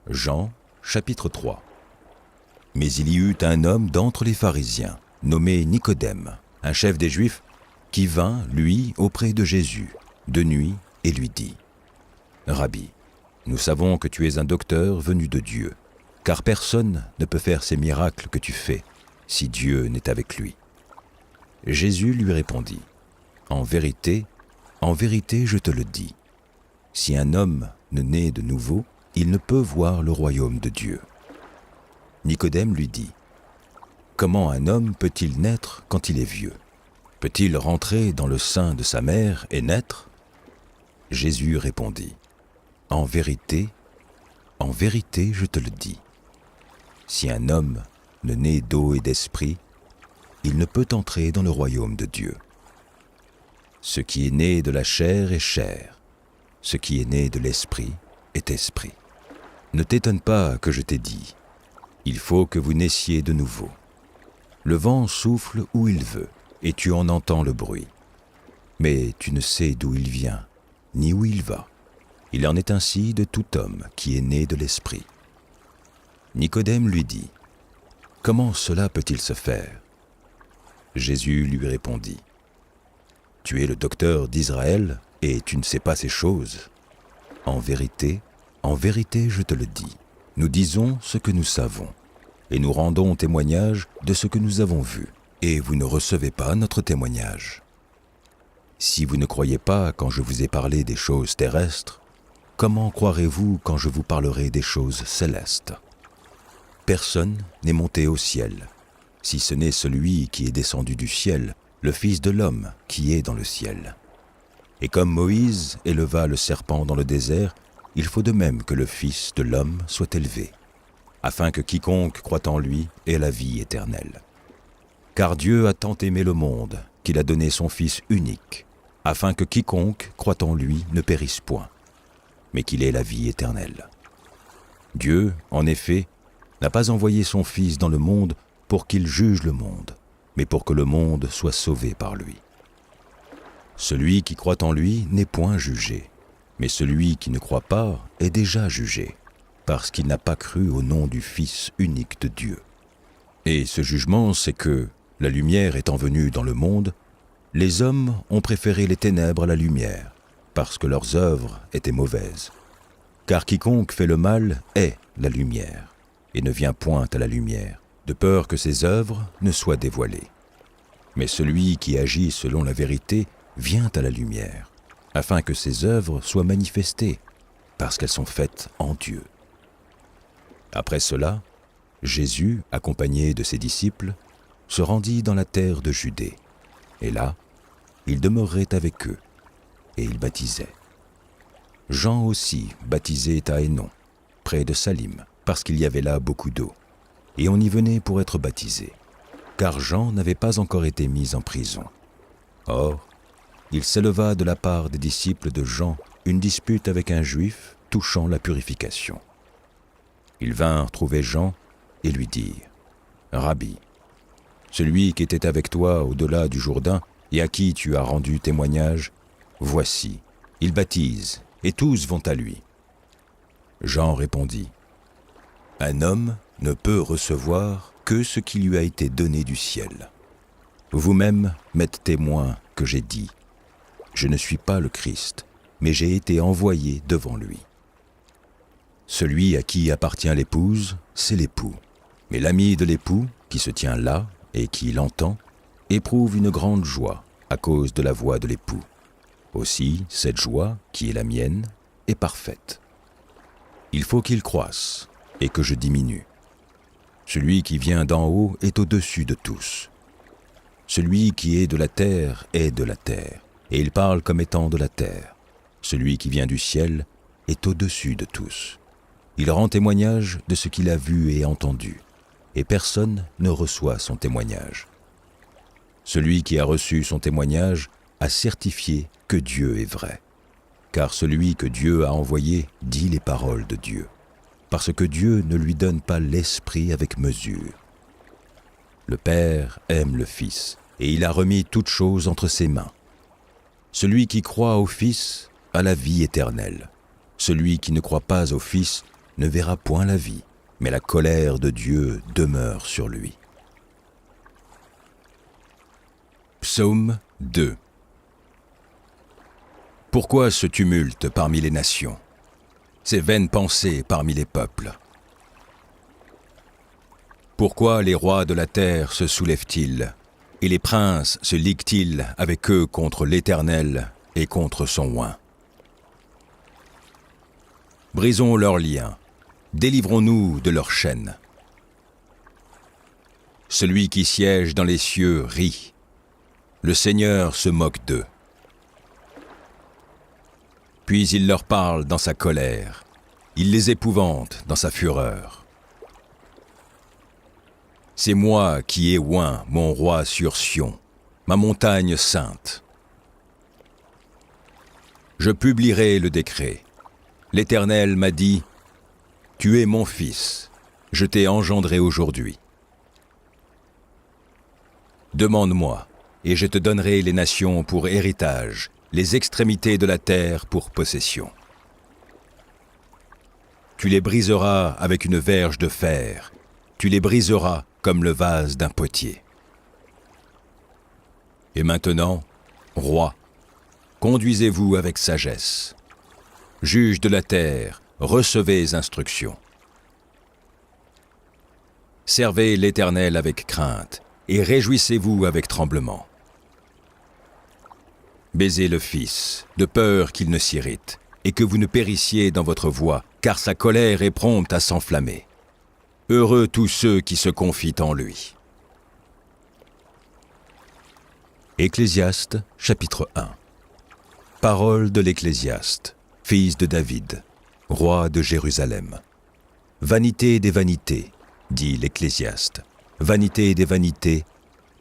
Jean, chapitre 3. Mais il y eut un homme d'entre les pharisiens, nommé Nicodème, un chef des Juifs, qui vint, lui, auprès de Jésus, de nuit, et lui dit : Rabbi, nous savons que tu es un docteur venu de Dieu, car personne ne peut faire ces miracles que tu fais, si Dieu n'est avec lui. Jésus lui répondit : en vérité, je te le dis, si un homme ne naît de nouveau, il ne peut voir le royaume de Dieu. Nicodème lui dit : comment un homme peut-il naître quand il est vieux ? Peut-il rentrer dans le sein de sa mère et naître ? Jésus répondit : en vérité, je te le dis, si un homme ne naît d'eau et d'esprit, il ne peut entrer dans le royaume de Dieu. Ce qui est né de la chair est chair, ce qui est né de l'esprit est esprit. Ne t'étonne pas que je t'ai dit : il faut que vous naissiez de nouveau. Le vent souffle où il veut, et tu en entends le bruit. Mais tu ne sais d'où il vient, ni où il va. Il en est ainsi de tout homme qui est né de l'esprit. Nicodème lui dit : comment cela peut-il se faire ? Jésus lui répondit : tu es le docteur d'Israël, et tu ne sais pas ces choses. En vérité, je te le dis, nous disons ce que nous savons, et nous rendons témoignage de ce que nous avons vu, et vous ne recevez pas notre témoignage. Si vous ne croyez pas quand je vous ai parlé des choses terrestres, comment croirez-vous quand je vous parlerai des choses célestes ? Personne n'est monté au ciel, si ce n'est celui qui est descendu du ciel, le Fils de l'homme qui est dans le ciel. Et comme Moïse éleva le serpent dans le désert, il faut de même que le Fils de l'homme soit élevé, afin que quiconque croit en lui ait la vie éternelle. Car Dieu a tant aimé le monde qu'il a donné son Fils unique, afin que quiconque croit en lui ne périsse point, mais qu'il ait la vie éternelle. Dieu, en effet, n'a pas envoyé son Fils dans le monde pour qu'il juge le monde, mais pour que le monde soit sauvé par lui. Celui qui croit en lui n'est point jugé, mais celui qui ne croit pas est déjà jugé, parce qu'il n'a pas cru au nom du Fils unique de Dieu. Et ce jugement, c'est que, la lumière étant venue dans le monde, les hommes ont préféré les ténèbres à la lumière, parce que leurs œuvres étaient mauvaises. Car quiconque fait le mal est la lumière, et ne vient point à la lumière, de peur que ses œuvres ne soient dévoilées. Mais celui qui agit selon la vérité vient à la lumière, afin que ses œuvres soient manifestées, parce qu'elles sont faites en Dieu. Après cela, Jésus, accompagné de ses disciples, se rendit dans la terre de Judée, et là, il demeurait avec eux, et il baptisait. Jean aussi baptisait à Hénon, près de Salim, parce qu'il y avait là beaucoup d'eau, et on y venait pour être baptisé, car Jean n'avait pas encore été mis en prison. Or, il s'éleva de la part des disciples de Jean une dispute avec un juif touchant la purification. Ils vinrent trouver Jean et lui dirent : Rabbi, celui qui était avec toi au-delà du Jourdain et à qui tu as rendu témoignage, voici, il baptise et tous vont à lui. Jean répondit : un homme ne peut recevoir que ce qui lui a été donné du ciel. Vous-même m'êtes témoin que j'ai dit : je ne suis pas le Christ, mais j'ai été envoyé devant lui. Celui à qui appartient l'épouse, c'est l'époux. Mais l'ami de l'époux, qui se tient là et qui l'entend, éprouve une grande joie à cause de la voix de l'époux. Aussi, cette joie, qui est la mienne, est parfaite. Il faut qu'il croisse et que je diminue. Celui qui vient d'en haut est au-dessus de tous. Celui qui est de la terre est de la terre, et il parle comme étant de la terre. Celui qui vient du ciel est au-dessus de tous. Il rend témoignage de ce qu'il a vu et entendu, et personne ne reçoit son témoignage. Celui qui a reçu son témoignage a certifié que Dieu est vrai, car celui que Dieu a envoyé dit les paroles de Dieu, parce que Dieu ne lui donne pas l'esprit avec mesure. Le Père aime le Fils, et il a remis toutes choses entre ses mains. Celui qui croit au Fils a la vie éternelle. Celui qui ne croit pas au Fils ne verra point la vie, mais la colère de Dieu demeure sur lui. Psaume 2. Pourquoi ce tumulte parmi les nations, ces vaines pensées parmi les peuples? Pourquoi les rois de la terre se soulèvent-ils, et les princes se liguent-ils avec eux contre l'Éternel et contre son oint? Brisons leurs liens, délivrons-nous de leurs chaînes. Celui qui siège dans les cieux rit, le Seigneur se moque d'eux. Puis il leur parle dans sa colère, il les épouvante dans sa fureur. C'est moi qui ai oint mon roi sur Sion, ma montagne sainte. Je publierai le décret. L'Éternel m'a dit, « Tu es mon fils, je t'ai engendré aujourd'hui. Demande-moi, et je te donnerai les nations pour héritage, les extrémités de la terre pour possession. Tu les briseras avec une verge de fer, tu les briseras comme le vase d'un potier. Et maintenant, roi, conduisez-vous avec sagesse. Juges de la terre, recevez instruction. Servez l'Éternel avec crainte, et réjouissez-vous avec tremblement. Baisez le Fils, de peur qu'il ne s'irrite, et que vous ne périssiez dans votre voie, car sa colère est prompte à s'enflammer. Heureux tous ceux qui se confient en lui. Ecclésiaste, chapitre 1. Parole de l'Ecclésiaste, fils de David, roi de Jérusalem. Vanité des vanités, dit l'Ecclésiaste. Vanité des vanités,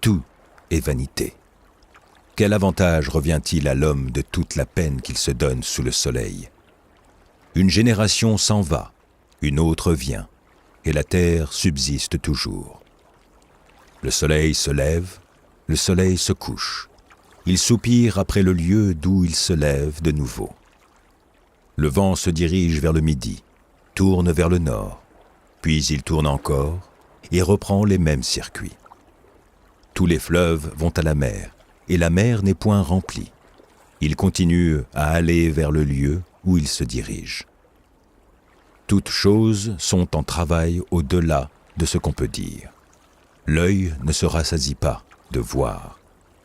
tout est vanité. Quel avantage revient-il à l'homme de toute la peine qu'il se donne sous le soleil? Une génération s'en va, une autre vient, et la terre subsiste toujours. Le soleil se lève, le soleil se couche. Il soupire après le lieu d'où il se lève de nouveau. Le vent se dirige vers le midi, tourne vers le nord, puis il tourne encore et reprend les mêmes circuits. Tous les fleuves vont à la mer, et la mer n'est point remplie. Il continue à aller vers le lieu où il se dirige. Toutes choses sont en travail au-delà de ce qu'on peut dire. L'œil ne se rassasie pas de voir,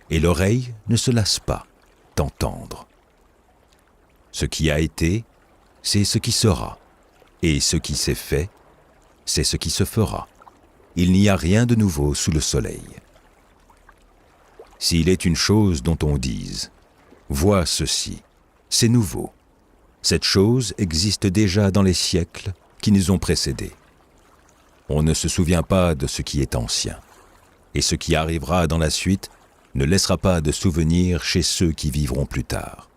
et l'oreille ne se lasse pas d'entendre. Ce qui a été, c'est ce qui sera, et ce qui s'est fait, c'est ce qui se fera. Il n'y a rien de nouveau sous le soleil. S'il est une chose dont on dise, « Vois ceci, c'est nouveau », cette chose existe déjà dans les siècles qui nous ont précédés. On ne se souvient pas de ce qui est ancien, et ce qui arrivera dans la suite ne laissera pas de souvenir chez ceux qui vivront plus tard.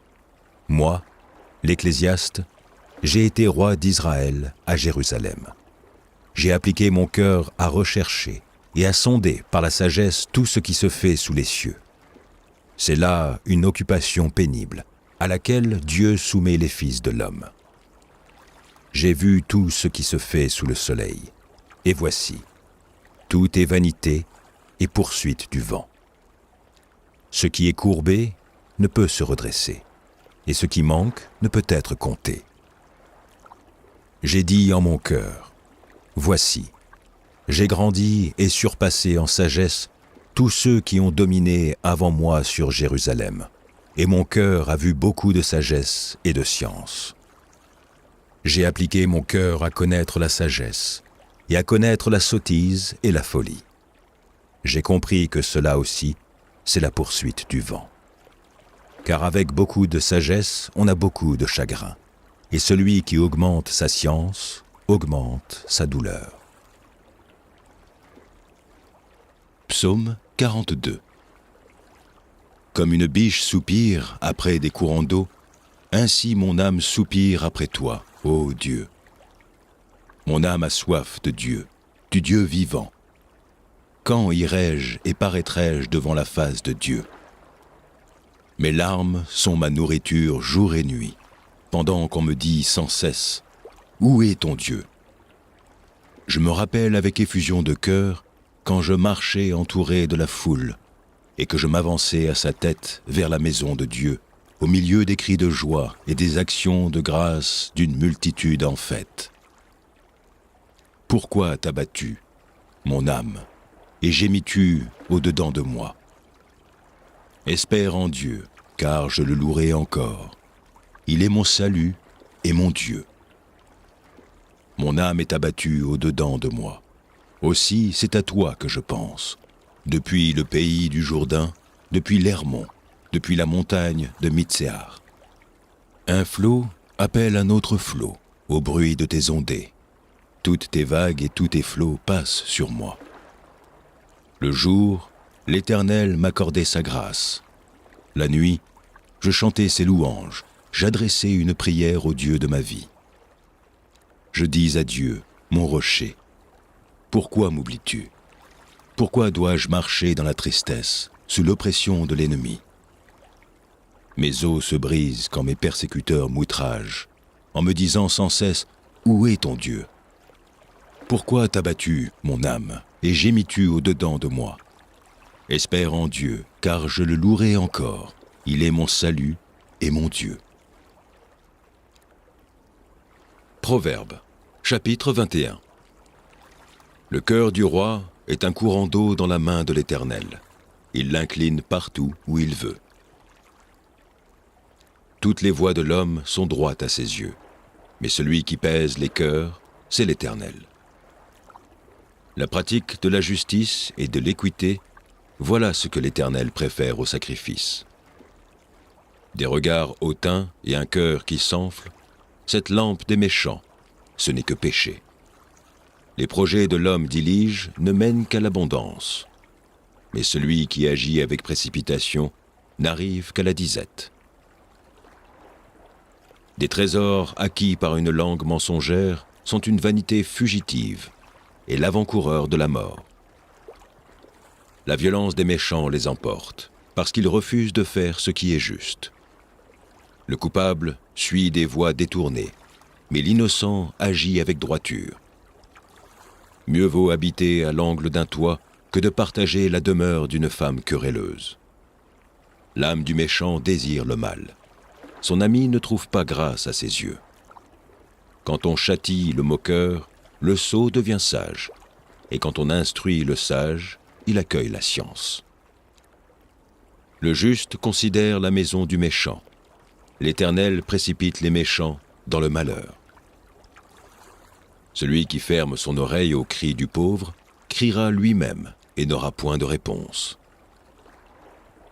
Moi, l'Ecclésiaste, j'ai été roi d'Israël à Jérusalem. J'ai appliqué mon cœur à rechercher et à sonder par la sagesse tout ce qui se fait sous les cieux. C'est là une occupation pénible, à laquelle Dieu soumet les fils de l'homme. J'ai vu tout ce qui se fait sous le soleil, et voici, tout est vanité et poursuite du vent. Ce qui est courbé ne peut se redresser, et ce qui manque ne peut être compté. J'ai dit en mon cœur, voici, j'ai grandi et surpassé en sagesse tous ceux qui ont dominé avant moi sur Jérusalem, et mon cœur a vu beaucoup de sagesse et de science. J'ai appliqué mon cœur à connaître la sagesse, et à connaître la sottise et la folie. J'ai compris que cela aussi, c'est la poursuite du vent. Car avec beaucoup de sagesse, on a beaucoup de chagrin, et celui qui augmente sa science, augmente sa douleur. Psaume 42. Comme une biche soupire après des courants d'eau, ainsi mon âme soupire après toi, ô Dieu. Mon âme a soif de Dieu, du Dieu vivant. Quand irai-je et paraîtrai-je devant la face de Dieu? Mes larmes sont ma nourriture jour et nuit, pendant qu'on me dit sans cesse, « où est ton Dieu ? Je me rappelle avec effusion de cœur quand je marchais entouré de la foule et que je m'avançais à sa tête vers la maison de Dieu, au milieu des cris de joie et des actions de grâce d'une multitude en fête. Pourquoi t'as-tu, mon âme, et gémis-tu au-dedans de moi ? Espère en Dieu, car je le louerai encore. Il est mon salut et mon Dieu. Mon âme est abattue au-dedans de moi. Aussi, c'est à toi que je pense. Depuis le pays du Jourdain, depuis l'Hermon, depuis la montagne de Mitséar. Un flot appelle un autre flot, au bruit de tes ondées. Toutes tes vagues et tous tes flots passent sur moi. Le jour, l'Éternel m'accordait sa grâce. La nuit, je chantais ses louanges, j'adressais une prière au Dieu de ma vie. Je dis à Dieu, mon rocher, pourquoi m'oublies-tu ? Pourquoi dois-je marcher dans la tristesse, sous l'oppression de l'ennemi ? Mes os se brisent quand mes persécuteurs m'outragent, en me disant sans cesse, où est ton Dieu ? Pourquoi t'as-tu, mon âme, et gémis-tu au-dedans de moi ? Espère en Dieu, car je le louerai encore. Il est mon salut et mon Dieu. Proverbes, chapitre 21. Le cœur du roi est un courant d'eau dans la main de l'Éternel. Il l'incline partout où il veut. Toutes les voies de l'homme sont droites à ses yeux, mais celui qui pèse les cœurs, c'est l'Éternel. La pratique de la justice et de l'équité, voilà ce que l'Éternel préfère au sacrifice. Des regards hautains et un cœur qui s'enfle, cette lampe des méchants, ce n'est que péché. Les projets de l'homme diligent ne mènent qu'à l'abondance, mais celui qui agit avec précipitation n'arrive qu'à la disette. Des trésors acquis par une langue mensongère sont une vanité fugitive et l'avant-coureur de la mort. La violence des méchants les emporte, parce qu'ils refusent de faire ce qui est juste. Le coupable suit des voies détournées, mais l'innocent agit avec droiture. Mieux vaut habiter à l'angle d'un toit que de partager la demeure d'une femme querelleuse. L'âme du méchant désire le mal. Son ami ne trouve pas grâce à ses yeux. Quand on châtie le moqueur, le sot devient sage, et quand on instruit le sage, il accueille la science. Le juste considère la maison du méchant. L'Éternel précipite les méchants dans le malheur. Celui qui ferme son oreille au cri du pauvre criera lui-même et n'aura point de réponse.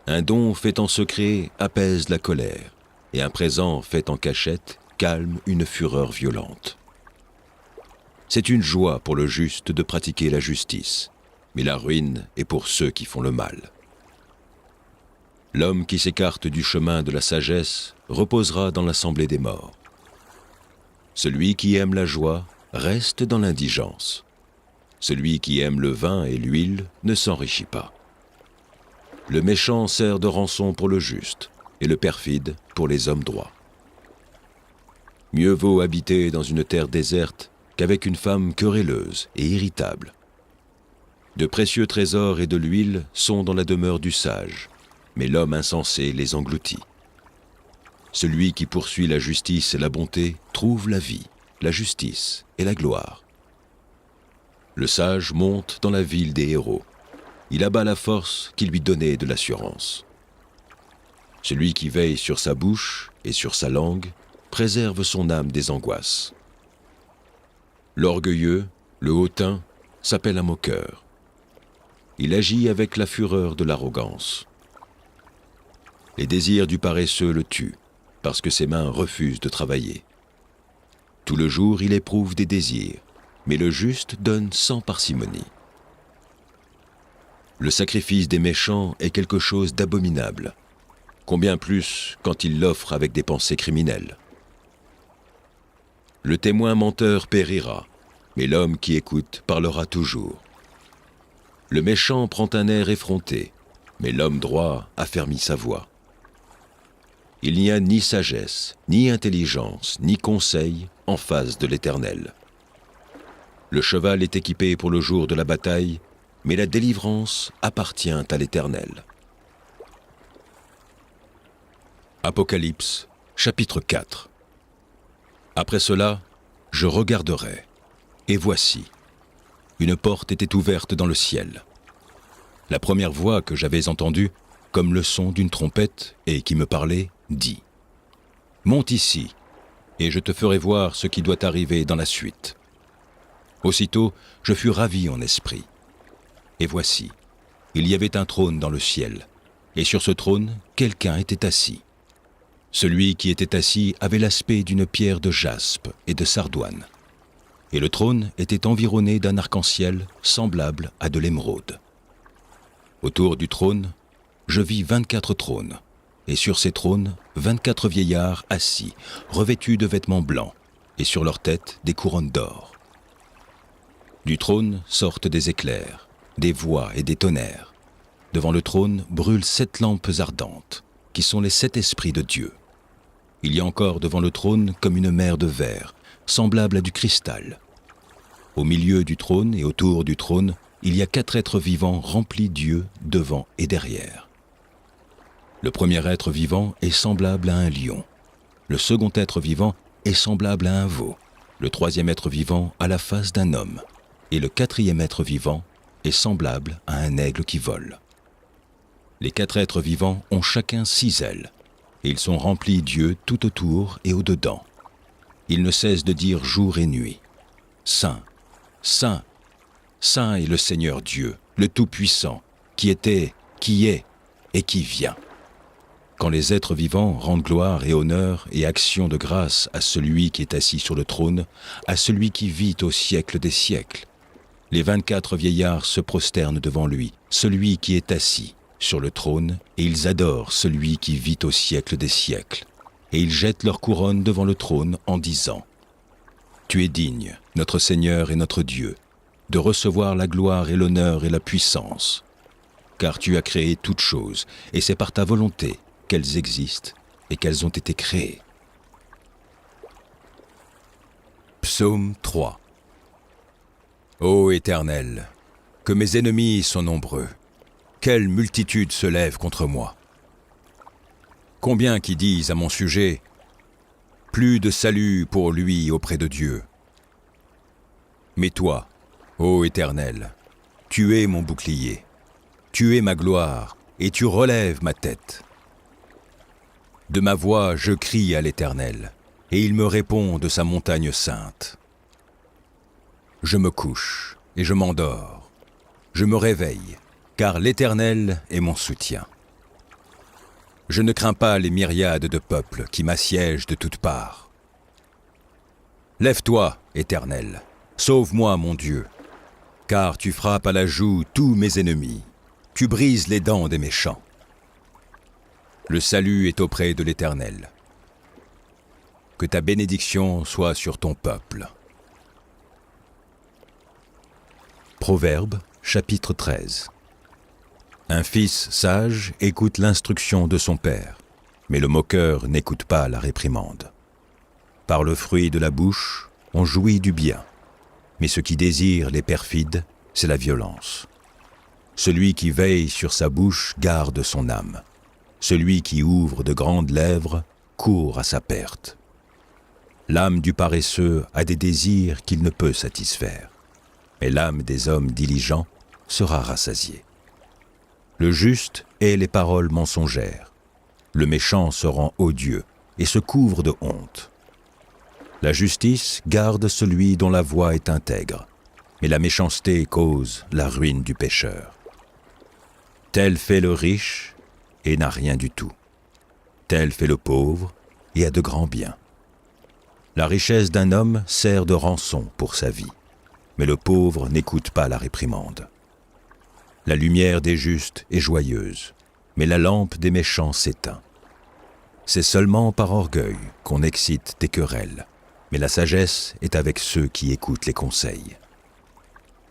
Un don fait en secret apaise la colère, et un présent fait en cachette calme une fureur violente. C'est une joie pour le juste de pratiquer la justice, mais la ruine est pour ceux qui font le mal. L'homme qui s'écarte du chemin de la sagesse reposera dans l'assemblée des morts. Celui qui aime la joie reste dans l'indigence. Celui qui aime le vin et l'huile ne s'enrichit pas. Le méchant sert de rançon pour le juste, et le perfide pour les hommes droits. Mieux vaut habiter dans une terre déserte qu'avec une femme querelleuse et irritable. De précieux trésors et de l'huile sont dans la demeure du sage, mais l'homme insensé les engloutit. Celui qui poursuit la justice et la bonté trouve la vie, la justice et la gloire. Le sage monte dans la ville des héros. Il abat la force qui lui donnait de l'assurance. Celui qui veille sur sa bouche et sur sa langue préserve son âme des angoisses. L'orgueilleux, le hautain, s'appelle un moqueur. Il agit avec la fureur de l'arrogance. Les désirs du paresseux le tuent, parce que ses mains refusent de travailler. Tout le jour, il éprouve des désirs, mais le juste donne sans parcimonie. Le sacrifice des méchants est quelque chose d'abominable, combien plus quand il l'offre avec des pensées criminelles. Le témoin menteur périra, mais l'homme qui écoute parlera toujours. Le méchant prend un air effronté, mais l'homme droit affermit sa voix. Il n'y a ni sagesse, ni intelligence, ni conseil en face de l'Éternel. Le cheval est équipé pour le jour de la bataille, mais la délivrance appartient à l'Éternel. Apocalypse, chapitre 4. Après cela, je regarderai, et voici, une porte était ouverte dans le ciel. La première voix que j'avais entendue, comme le son d'une trompette, et qui me parlait, dit « Monte ici, et je te ferai voir ce qui doit arriver dans la suite. » Aussitôt, je fus ravi en esprit. Et voici, il y avait un trône dans le ciel, et sur ce trône, quelqu'un était assis. Celui qui était assis avait l'aspect d'une pierre de jaspe et de sardoine. Et le trône était environné d'un arc-en-ciel semblable à de l'émeraude. Autour du trône, je vis 24 trônes, et sur ces trônes, 24 vieillards assis, revêtus de vêtements blancs, et sur leurs têtes des couronnes d'or. Du trône sortent des éclairs, des voix et des tonnerres. Devant le trône brûlent 7 lampes ardentes, qui sont les 7 esprits de Dieu. Il y a encore devant le trône comme une mer de verre, semblable à du cristal. Au milieu du trône et autour du trône, il y a 4 êtres vivants remplis d'yeux devant et derrière. Le premier être vivant est semblable à un lion. Le second être vivant est semblable à un veau. Le troisième être vivant a la face d'un homme. Et le quatrième être vivant est semblable à un aigle qui vole. Les 4 êtres vivants ont chacun 6 ailes. Et ils sont remplis d'yeux tout autour et au-dedans. Ils ne cessent de dire jour et nuit. Saint, Saint, Saint est le Seigneur Dieu, le Tout-Puissant, qui était, qui est et qui vient. Quand les êtres vivants rendent gloire et honneur et action de grâce à celui qui est assis sur le trône, à celui qui vit au siècle des siècles, les 24 vieillards se prosternent devant lui, celui qui est assis sur le trône, et ils adorent celui qui vit au siècle des siècles. Et ils jettent leur couronne devant le trône en disant « Tu es digne, notre Seigneur et notre Dieu, de recevoir la gloire et l'honneur et la puissance, car tu as créé toutes choses, et c'est par ta volonté qu'elles existent et qu'elles ont été créées. » Psaume 3. Ô Éternel, que mes ennemis sont nombreux. Quelle multitude se lève contre moi. Combien qui disent à mon sujet, plus de salut pour lui auprès de Dieu. Mais toi, ô Éternel, tu es mon bouclier, tu es ma gloire et tu relèves ma tête. De ma voix je crie à l'Éternel, et il me répond de sa montagne sainte. Je me couche et je m'endors, je me réveille, car l'Éternel est mon soutien. Je ne crains pas les myriades de peuples qui m'assiègent de toutes parts. Lève-toi, Éternel, sauve-moi, mon Dieu, car tu frappes à la joue tous mes ennemis, tu brises les dents des méchants. Le salut est auprès de l'Éternel. Que ta bénédiction soit sur ton peuple. Proverbes, chapitre 13. Un fils sage écoute l'instruction de son père, mais le moqueur n'écoute pas la réprimande. Par le fruit de la bouche, on jouit du bien, mais ce qui désire les perfides, c'est la violence. Celui qui veille sur sa bouche garde son âme. Celui qui ouvre de grandes lèvres court à sa perte. L'âme du paresseux a des désirs qu'il ne peut satisfaire, mais l'âme des hommes diligents sera rassasiée. Le juste hait les paroles mensongères. Le méchant se rend odieux et se couvre de honte. La justice garde celui dont la voie est intègre, mais la méchanceté cause la ruine du pécheur. Tel fait le riche et n'a rien du tout. Tel fait le pauvre et a de grands biens. La richesse d'un homme sert de rançon pour sa vie, mais le pauvre n'écoute pas la réprimande. La lumière des justes est joyeuse, mais la lampe des méchants s'éteint. C'est seulement par orgueil qu'on excite des querelles, mais la sagesse est avec ceux qui écoutent les conseils.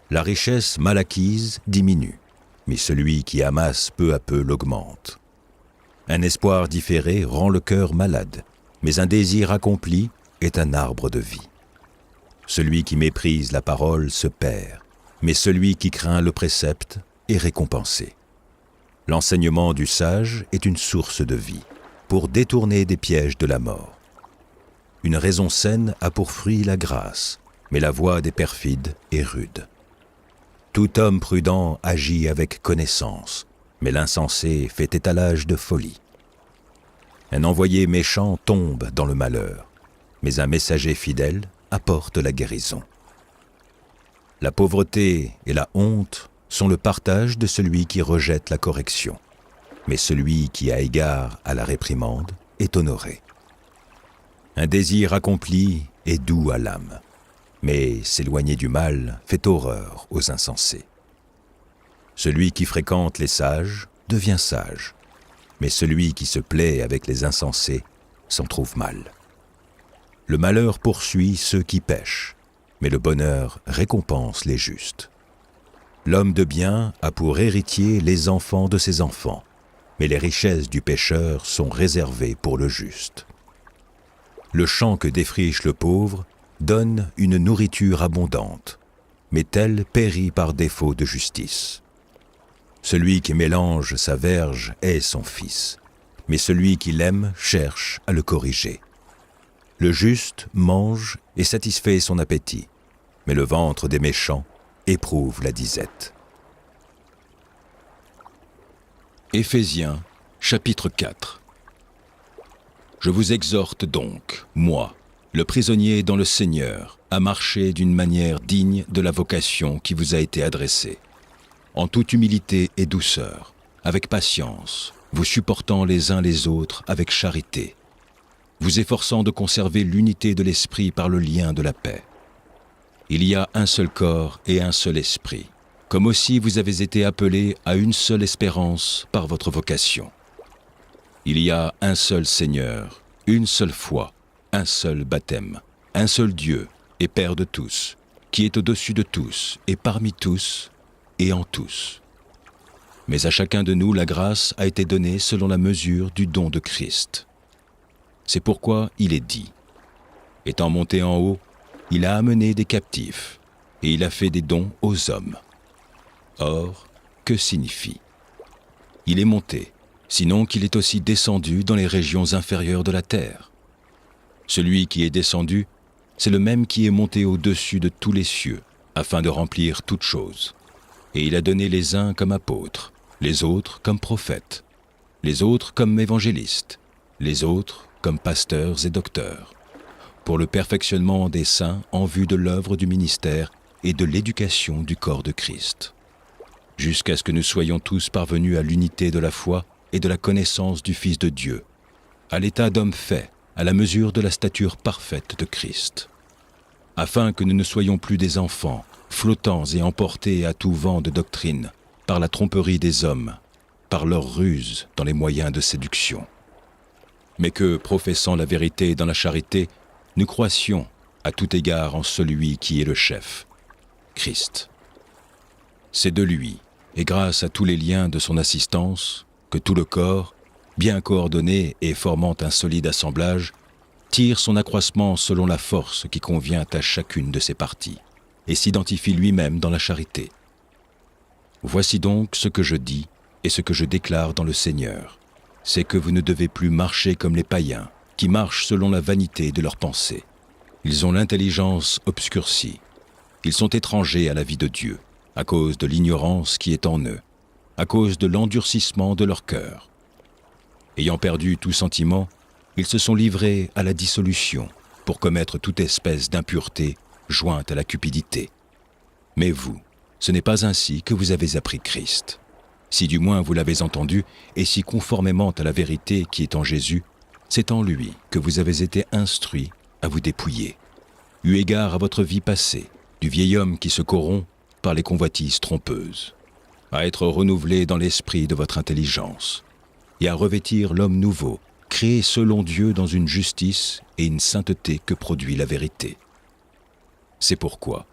La richesse mal acquise diminue, mais celui qui amasse peu à peu l'augmente. Un espoir différé rend le cœur malade, mais un désir accompli est un arbre de vie. Celui qui méprise la parole se perd, mais celui qui craint le précepte est récompensé. L'enseignement du sage est une source de vie, pour détourner des pièges de la mort. Une raison saine a pour fruit la grâce, mais la voie des perfides est rude. Tout homme prudent agit avec connaissance, mais l'insensé fait étalage de folie. Un envoyé méchant tombe dans le malheur, mais un messager fidèle apporte la guérison. La pauvreté et la honte sont le partage de celui qui rejette la correction, mais celui qui a égard à la réprimande est honoré. Un désir accompli est doux à l'âme, mais s'éloigner du mal fait horreur aux insensés. Celui qui fréquente les sages devient sage, mais celui qui se plaît avec les insensés s'en trouve mal. Le malheur poursuit ceux qui pêchent, mais le bonheur récompense les justes. L'homme de bien a pour héritier les enfants de ses enfants, mais les richesses du pécheur sont réservées pour le juste. Le champ que défriche le pauvre donne une nourriture abondante, mais tel périt par défaut de justice. Celui qui mélange sa verge est son fils, mais celui qui l'aime cherche à le corriger. Le juste mange et satisfait son appétit, mais le ventre des méchants éprouve la disette. Éphésiens, chapitre 4. Je vous exhorte donc, moi, le prisonnier dans le Seigneur, à marcher d'une manière digne de la vocation qui vous a été adressée, en toute humilité et douceur, avec patience, vous supportant les uns les autres avec charité, vous efforçant de conserver l'unité de l'esprit par le lien de la paix. Il y a un seul corps et un seul esprit, comme aussi vous avez été appelés à une seule espérance par votre vocation. Il y a un seul Seigneur, une seule foi, un seul baptême, un seul Dieu et Père de tous, qui est au-dessus de tous et parmi tous et en tous. Mais à chacun de nous la grâce a été donnée selon la mesure du don de Christ. C'est pourquoi il est dit, étant monté en haut, il a amené des captifs et il a fait des dons aux hommes. Or, que signifie ? Il est monté, sinon qu'il est aussi descendu dans les régions inférieures de la terre. Celui qui est descendu, c'est le même qui est monté au-dessus de tous les cieux, afin de remplir toutes choses. Et il a donné les uns comme apôtres, les autres comme prophètes, les autres comme évangélistes, les autres comme pasteurs et docteurs, pour le perfectionnement des saints en vue de l'œuvre du ministère et de l'éducation du corps de Christ, jusqu'à ce que nous soyons tous parvenus à l'unité de la foi et de la connaissance du Fils de Dieu, à l'état d'homme fait, à la mesure de la stature parfaite de Christ, afin que nous ne soyons plus des enfants, flottants et emportés à tout vent de doctrine, par la tromperie des hommes, par leur ruse dans les moyens de séduction. Mais que, professant la vérité dans la charité, nous croissions à tout égard en celui qui est le chef, Christ. C'est de lui, et grâce à tous les liens de son assistance, que tout le corps, bien coordonné et formant un solide assemblage, tire son accroissement selon la force qui convient à chacune de ses parties, et s'identifie lui-même dans la charité. Voici donc ce que je dis et ce que je déclare dans le Seigneur, c'est que vous ne devez plus marcher comme les païens, qui marchent selon la vanité de leurs pensées. Ils ont l'intelligence obscurcie. Ils sont étrangers à la vie de Dieu, à cause de l'ignorance qui est en eux, à cause de l'endurcissement de leur cœur. Ayant perdu tout sentiment, ils se sont livrés à la dissolution pour commettre toute espèce d'impureté jointe à la cupidité. Mais vous, ce n'est pas ainsi que vous avez appris Christ. Si du moins vous l'avez entendu, et si conformément à la vérité qui est en Jésus, c'est en lui que vous avez été instruits à vous dépouiller, eu égard à votre vie passée, du vieil homme qui se corrompt par les convoitises trompeuses, à être renouvelé dans l'esprit de votre intelligence, et à revêtir l'homme nouveau, créé selon Dieu dans une justice et une sainteté que produit la vérité. C'est pourquoi,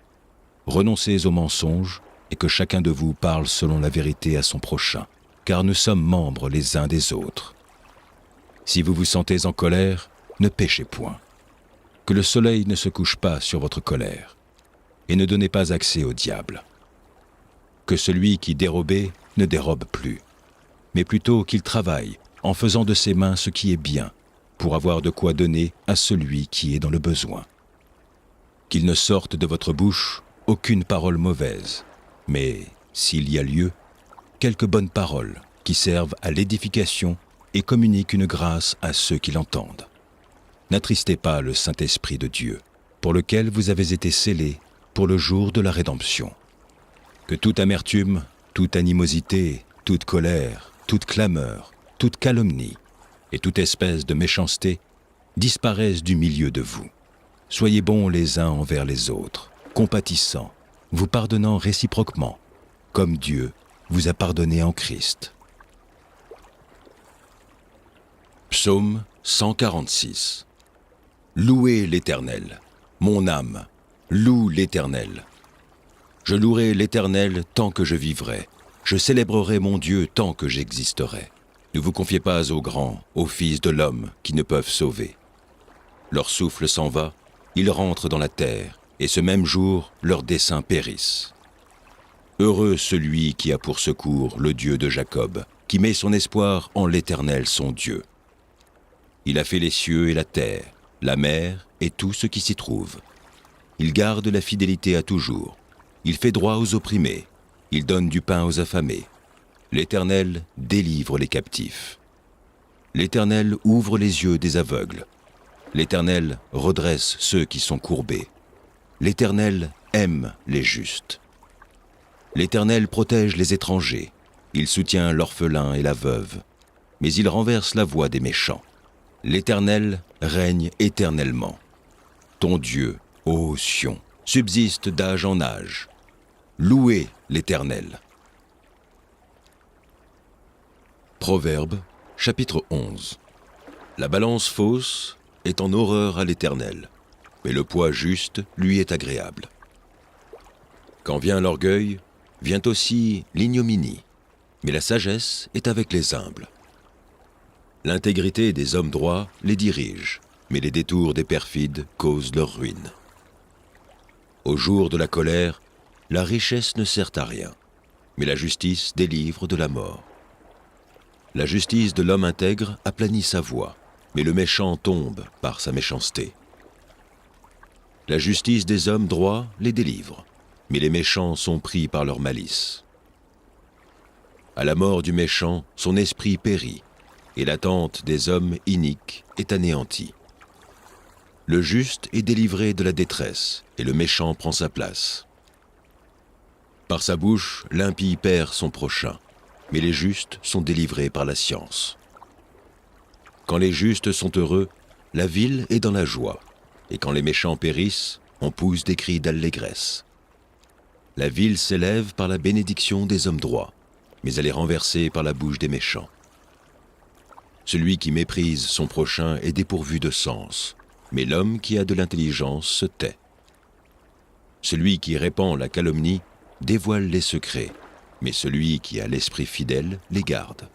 renoncez aux mensonges et que chacun de vous parle selon la vérité à son prochain, car nous sommes membres les uns des autres. Si vous vous sentez en colère, ne péchez point. que le soleil ne se couche pas sur votre colère, et ne donnez pas accès au diable. Que celui qui dérobait ne dérobe plus, mais plutôt qu'il travaille en faisant de ses mains ce qui est bien, pour avoir de quoi donner à celui qui est dans le besoin. Qu'il ne sorte de votre bouche aucune parole mauvaise, mais, s'il y a lieu, quelques bonnes paroles qui servent à l'édification et communiquent une grâce à ceux qui l'entendent. N'attristez pas le Saint-Esprit de Dieu, pour lequel vous avez été scellés pour le jour de la rédemption. Que toute amertume, toute animosité, toute colère, toute clameur, toute calomnie et toute espèce de méchanceté disparaissent du milieu de vous. Soyez bons les uns envers les autres, compatissants, vous pardonnant réciproquement, comme Dieu vous a pardonné en Christ. Psaume 146. Louez l'Éternel, mon âme, loue l'Éternel. Je louerai l'Éternel tant que je vivrai, je célébrerai mon Dieu tant que j'existerai. Ne vous confiez pas aux grands, aux fils de l'homme qui ne peuvent sauver. Leur souffle s'en va, ils rentrent dans la terre, et ce même jour, leurs desseins périssent. Heureux celui qui a pour secours le Dieu de Jacob, qui met son espoir en l'Éternel son Dieu. Il a fait les cieux et la terre, la mer et tout ce qui s'y trouve. Il garde la fidélité à toujours. Il fait droit aux opprimés. Il donne du pain aux affamés. L'Éternel délivre les captifs. L'Éternel ouvre les yeux des aveugles. L'Éternel redresse ceux qui sont courbés. L'Éternel aime les justes. L'Éternel protège les étrangers. Il soutient l'orphelin et la veuve. Mais il renverse la voie des méchants. L'Éternel règne éternellement. Ton Dieu, ô Sion, subsiste d'âge en âge. Louez l'Éternel. Proverbe, chapitre 11. La balance fausse est en horreur à l'Éternel, mais le poids juste lui est agréable. Quand vient l'orgueil, vient aussi l'ignominie, mais la sagesse est avec les humbles. L'intégrité des hommes droits les dirige, mais les détours des perfides causent leur ruine. Au jour de la colère, la richesse ne sert à rien, mais la justice délivre de la mort. La justice de l'homme intègre aplanit sa voie, mais le méchant tombe par sa méchanceté. La justice des hommes droits les délivre, mais les méchants sont pris par leur malice. À la mort du méchant, son esprit périt, et l'attente des hommes iniques est anéantie. Le juste est délivré de la détresse, et le méchant prend sa place. Par sa bouche, l'impie perd son prochain, mais les justes sont délivrés par la science. Quand les justes sont heureux, la ville est dans la joie, et quand les méchants périssent, on pousse des cris d'allégresse. La ville s'élève par la bénédiction des hommes droits, mais elle est renversée par la bouche des méchants. Celui qui méprise son prochain est dépourvu de sens, mais l'homme qui a de l'intelligence se tait. Celui qui répand la calomnie dévoile les secrets, mais celui qui a l'esprit fidèle les garde.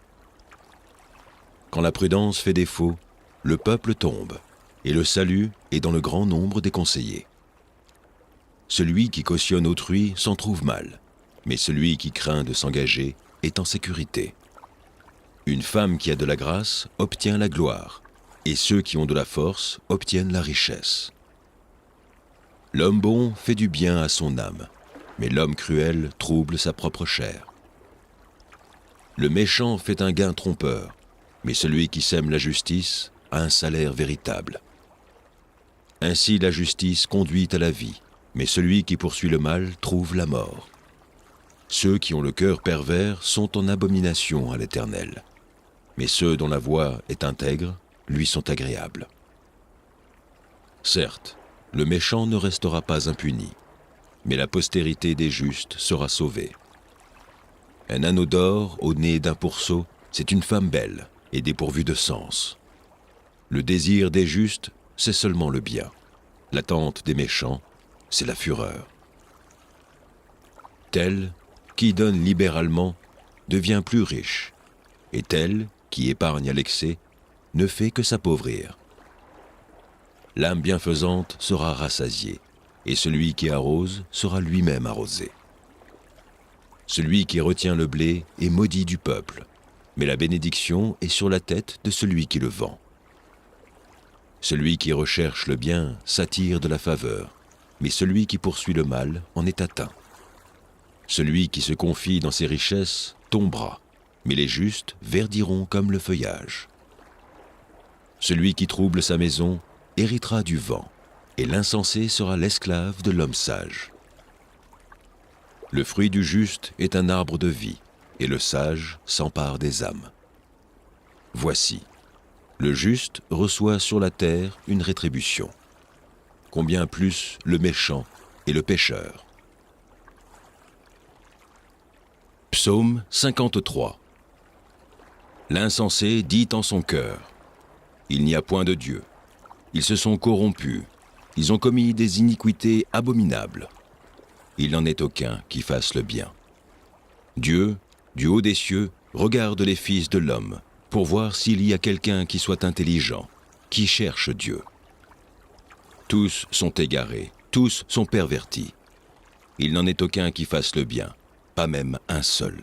Quand la prudence fait défaut, le peuple tombe, et le salut est dans le grand nombre des conseillers. Celui qui cautionne autrui s'en trouve mal, mais celui qui craint de s'engager est en sécurité. Une femme qui a de la grâce obtient la gloire, et ceux qui ont de la force obtiennent la richesse. L'homme bon fait du bien à son âme, mais l'homme cruel trouble sa propre chair. Le méchant fait un gain trompeur, mais celui qui sème la justice a un salaire véritable. Ainsi la justice conduit à la vie, mais celui qui poursuit le mal trouve la mort. Ceux qui ont le cœur pervers sont en abomination à l'Éternel, mais ceux dont la voie est intègre lui sont agréables. Certes, le méchant ne restera pas impuni, mais la postérité des justes sera sauvée. Un anneau d'or au nez d'un pourceau, c'est une femme belle et dépourvue de sens. Le désir des justes, c'est seulement le bien. L'attente des méchants, c'est la fureur. Tel qui donne libéralement devient plus riche, et tel qui épargne à l'excès ne fait que s'appauvrir. l'âme bienfaisante sera rassasiée, et celui qui arrose sera lui-même arrosé. Celui qui retient le blé est maudit du peuple, mais la bénédiction est sur la tête de celui qui le vend. Celui qui recherche le bien s'attire de la faveur, mais celui qui poursuit le mal en est atteint. Celui qui se confie dans ses richesses tombera, mais les justes verdiront comme le feuillage. Celui qui trouble sa maison héritera du vent, et l'insensé sera l'esclave de l'homme sage. Le fruit du juste est un arbre de vie, et le sage s'empare des âmes. Voici, le juste reçoit sur la terre une rétribution. Combien plus le méchant et le pécheur. Psaume 53. L'insensé dit en son cœur: il n'y a point de Dieu. Ils se sont corrompus. Ils ont commis des iniquités abominables. Il n'en est aucun qui fasse le bien. Dieu, du haut des cieux, regarde les fils de l'homme pour voir s'il y a quelqu'un qui soit intelligent, qui cherche Dieu. Tous sont égarés, tous sont pervertis. Il n'en est aucun qui fasse le bien, pas même un seul.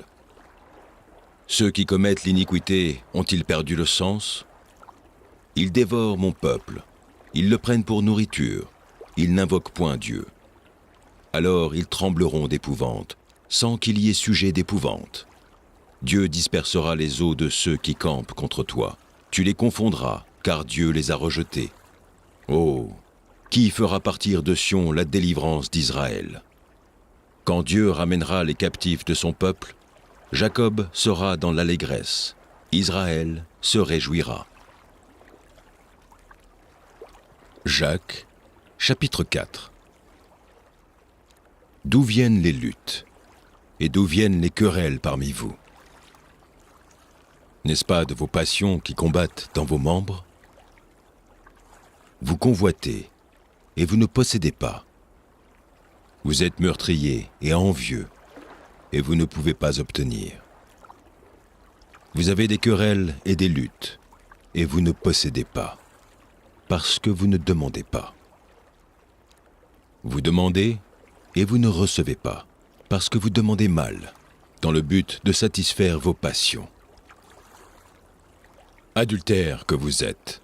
Ceux qui commettent l'iniquité ont-ils perdu le sens? Ils dévorent mon peuple, ils le prennent pour nourriture, ils n'invoquent point Dieu. Alors ils trembleront d'épouvante, sans qu'il y ait sujet d'épouvante. Dieu dispersera les eaux de ceux qui campent contre toi. Tu les confondras, car Dieu les a rejetés. Oh, qui fera partir de Sion la délivrance d'Israël? Quand Dieu ramènera les captifs de son peuple, Jacob sera dans l'allégresse, Israël se réjouira. Jacques, chapitre 4. D'où viennent les luttes, et d'où viennent les querelles parmi vous? N'est-ce pas de vos passions qui combattent dans vos membres? Vous convoitez, et vous ne possédez pas. Vous êtes meurtrier et envieux, et vous ne pouvez pas obtenir. Vous avez des querelles et des luttes, et vous ne possédez pas, parce que vous ne demandez pas. Vous demandez, et vous ne recevez pas, parce que vous demandez mal, dans le but de satisfaire vos passions. Adultères que vous êtes,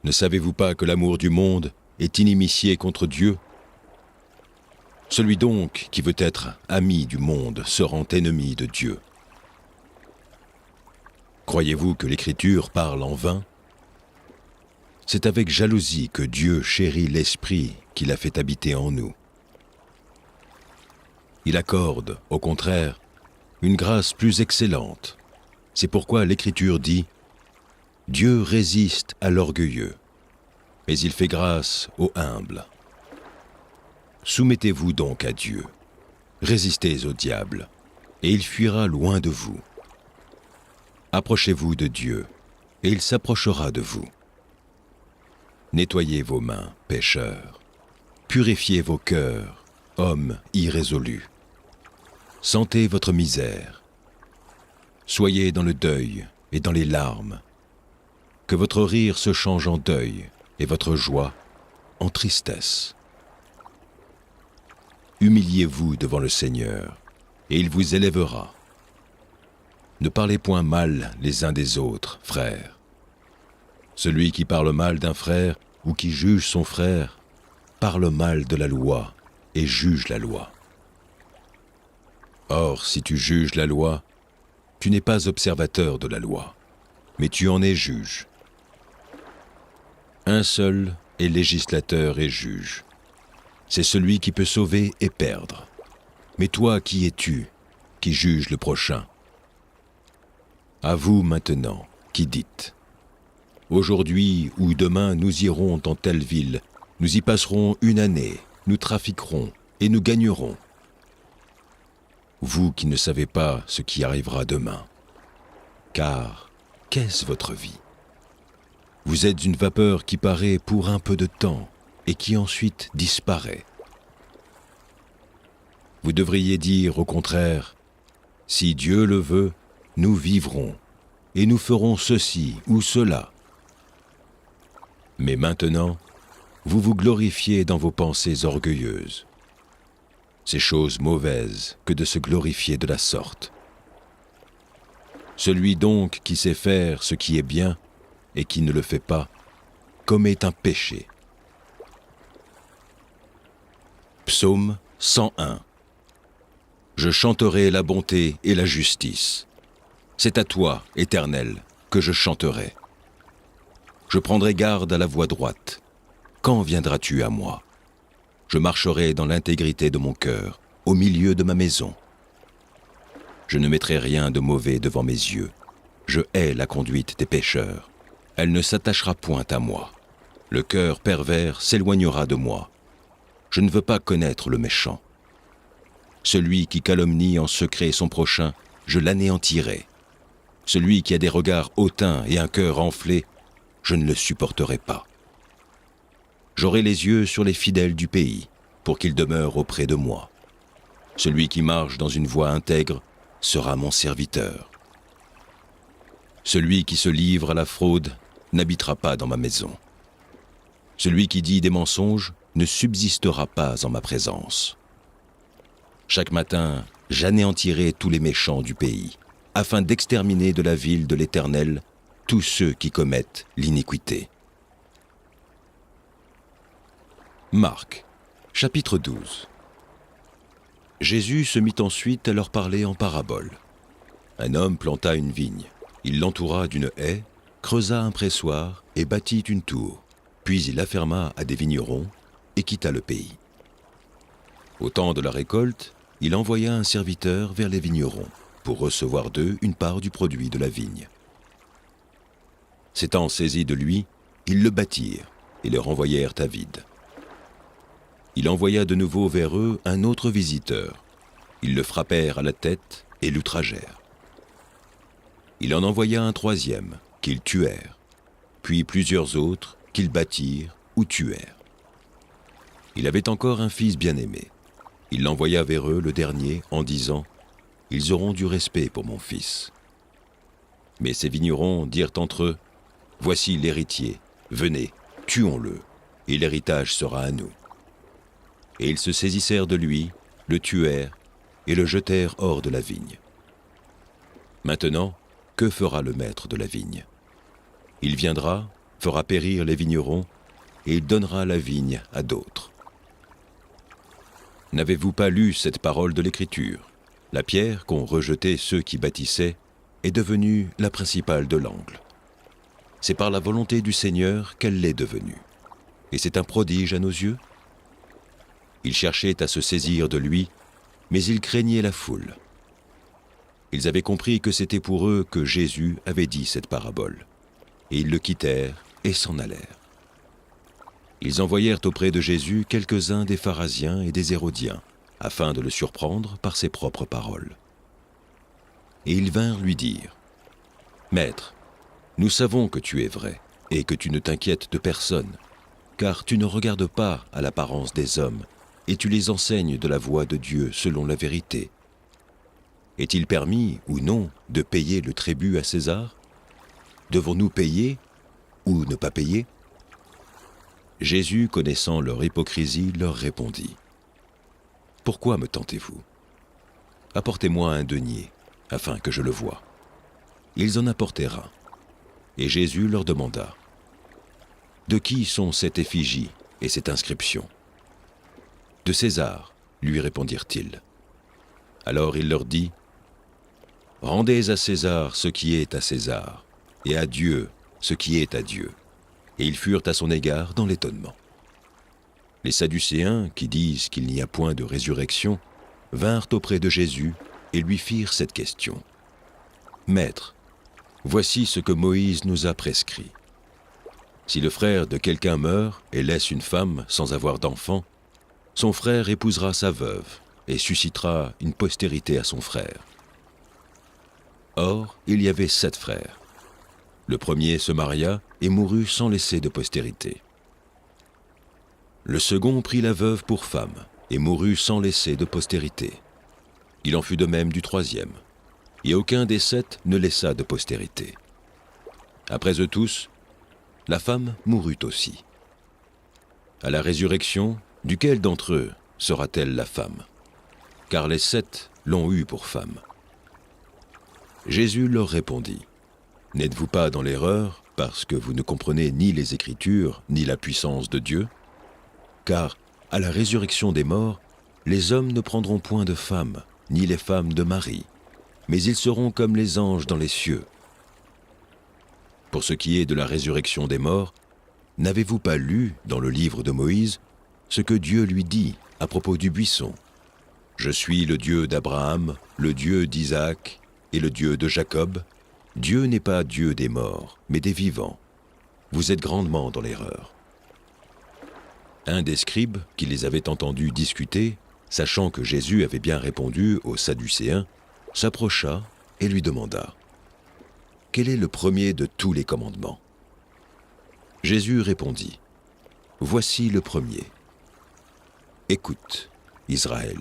ne savez-vous pas que l'amour du monde est inimitié contre Dieu? Celui donc qui veut être ami du monde se rend ennemi de Dieu. Croyez-vous que l'Écriture parle en vain? C'est avec jalousie que Dieu chérit l'Esprit qu'il a fait habiter en nous. Il accorde, au contraire, une grâce plus excellente. C'est pourquoi l'Écriture dit: Dieu résiste à l'orgueilleux, mais il fait grâce aux humbles. Soumettez-vous donc à Dieu, résistez au diable, et il fuira loin de vous. Approchez-vous de Dieu, et il s'approchera de vous. Nettoyez vos mains, pécheurs, purifiez vos cœurs, hommes irrésolus. Sentez votre misère. Soyez dans le deuil et dans les larmes. Que votre rire se change en deuil et votre joie en tristesse. Humiliez-vous devant le Seigneur, et il vous élèvera. Ne parlez point mal les uns des autres, frères. Celui qui parle mal d'un frère ou qui juge son frère parle mal de la loi et juge la loi. Or, si tu juges la loi, tu n'es pas observateur de la loi, mais tu en es juge. Un seul est législateur et juge. C'est celui qui peut sauver et perdre. Mais toi, qui es-tu, qui juge le prochain? À vous maintenant, qui dites: aujourd'hui ou demain nous irons dans telle ville, nous y passerons une année, nous trafiquerons et nous gagnerons. Vous qui ne savez pas ce qui arrivera demain. Car qu'est-ce votre vie? Vous êtes une vapeur qui paraît pour un peu de temps et qui ensuite disparaît. Vous devriez dire au contraire: si Dieu le veut, nous vivrons et nous ferons ceci ou cela. Mais maintenant, vous vous glorifiez dans vos pensées orgueilleuses. C'est chose mauvaise que de se glorifier de la sorte. Celui donc qui sait faire ce qui est bien et qui ne le fait pas, commet un péché. Psaume 101. Je chanterai la bonté et la justice. C'est à toi, Éternel, que je chanterai. Je prendrai garde à la voie droite. Quand viendras-tu à moi? Je marcherai dans l'intégrité de mon cœur, au milieu de ma maison. Je ne mettrai rien de mauvais devant mes yeux. Je hais la conduite des pécheurs. Elle ne s'attachera point à moi. Le cœur pervers s'éloignera de moi. Je ne veux pas connaître le méchant. Celui qui calomnie en secret son prochain, je l'anéantirai. Celui qui a des regards hautains et un cœur enflé, je ne le supporterai pas. J'aurai les yeux sur les fidèles du pays, pour qu'ils demeurent auprès de moi. Celui qui marche dans une voie intègre sera mon serviteur. Celui qui se livre à la fraude n'habitera pas dans ma maison. Celui qui dit des mensonges ne subsistera pas en ma présence. Chaque matin, j'anéantirai tous les méchants du pays, afin d'exterminer de la ville de l'Éternel tous ceux qui commettent l'iniquité. Marc, chapitre 12. Jésus se mit ensuite à leur parler en parabole. Un homme planta une vigne, il l'entoura d'une haie, creusa un pressoir et bâtit une tour, puis il afferma à des vignerons et quitta le pays. Au temps de la récolte, il envoya un serviteur vers les vignerons pour recevoir d'eux une part du produit de la vigne. S'étant saisis de lui, ils le battirent et le renvoyèrent à vide. Il envoya de nouveau vers eux un autre visiteur. Ils le frappèrent à la tête et l'outragèrent. Il en envoya un troisième, qu'ils tuèrent, puis plusieurs autres qu'ils battirent ou tuèrent. Il avait encore un fils bien-aimé. Il l'envoya vers eux le dernier en disant « Ils auront du respect pour mon fils. » Mais ces vignerons dirent entre eux « Voici l'héritier, venez, tuons-le, et l'héritage sera à nous. » Et ils se saisissèrent de lui, le tuèrent et le jetèrent hors de la vigne. Maintenant, que fera le maître de la vigne? Il viendra, fera périr les vignerons, et il donnera la vigne à d'autres. N'avez-vous pas lu cette parole de l'Écriture? La pierre qu'ont rejetée ceux qui bâtissaient est devenue la principale de l'angle. C'est par la volonté du Seigneur qu'elle l'est devenue. Et c'est un prodige à nos yeux? Ils cherchaient à se saisir de lui, mais ils craignaient la foule. Ils avaient compris que c'était pour eux que Jésus avait dit cette parabole. Et ils le quittèrent et s'en allèrent. Ils envoyèrent auprès de Jésus quelques-uns des pharisiens et des hérodiens, afin de le surprendre par ses propres paroles. Et ils vinrent lui dire « Maître, nous savons que tu es vrai et que tu ne t'inquiètes de personne, car tu ne regardes pas à l'apparence des hommes, et tu les enseignes de la voie de Dieu selon la vérité. Est-il permis ou non de payer le tribut à César? Devons-nous payer ou ne pas payer ?» Jésus, connaissant leur hypocrisie, leur répondit « Pourquoi me tentez-vous? Apportez-moi un denier, afin que je le voie. » Ils en apportèrent un. Et Jésus leur demanda « De qui sont cette effigie et cette inscription ?» « De César, lui répondirent-ils. Alors il leur dit « Rendez à César ce qui est à César, et à Dieu ce qui est à Dieu. » Et ils furent à son égard dans l'étonnement. Les Sadducéens, qui disent qu'il n'y a point de résurrection, vinrent auprès de Jésus et lui firent cette question. « Maître, voici ce que Moïse nous a prescrit. Si le frère de quelqu'un meurt et laisse une femme sans avoir d'enfant, son frère épousera sa veuve et suscitera une postérité à son frère. Or, il y avait 7 frères. Le premier se maria et mourut sans laisser de postérité. Le second prit la veuve pour femme et mourut sans laisser de postérité. Il en fut de même du troisième, et aucun des 7 ne laissa de postérité. Après eux tous, la femme mourut aussi. À la résurrection, duquel d'entre eux sera-t-elle la femme? Car les 7 l'ont eue pour femme. » Jésus leur répondit, « N'êtes-vous pas dans l'erreur parce que vous ne comprenez ni les Écritures ni la puissance de Dieu? Car à la résurrection des morts, les hommes ne prendront point de femmes, ni les femmes de mari, mais ils seront comme les anges dans les cieux. Pour ce qui est de la résurrection des morts, n'avez-vous pas lu dans le livre de Moïse ce que Dieu lui dit à propos du buisson? Je suis le Dieu d'Abraham, le Dieu d'Isaac et le Dieu de Jacob. Dieu n'est pas Dieu des morts, mais des vivants. Vous êtes grandement dans l'erreur. » Un des scribes qui les avait entendus discuter, sachant que Jésus avait bien répondu aux Sadducéens, s'approcha et lui demanda, « Quel est le premier de tous les commandements ?» Jésus répondit, « Voici le premier. Écoute, Israël,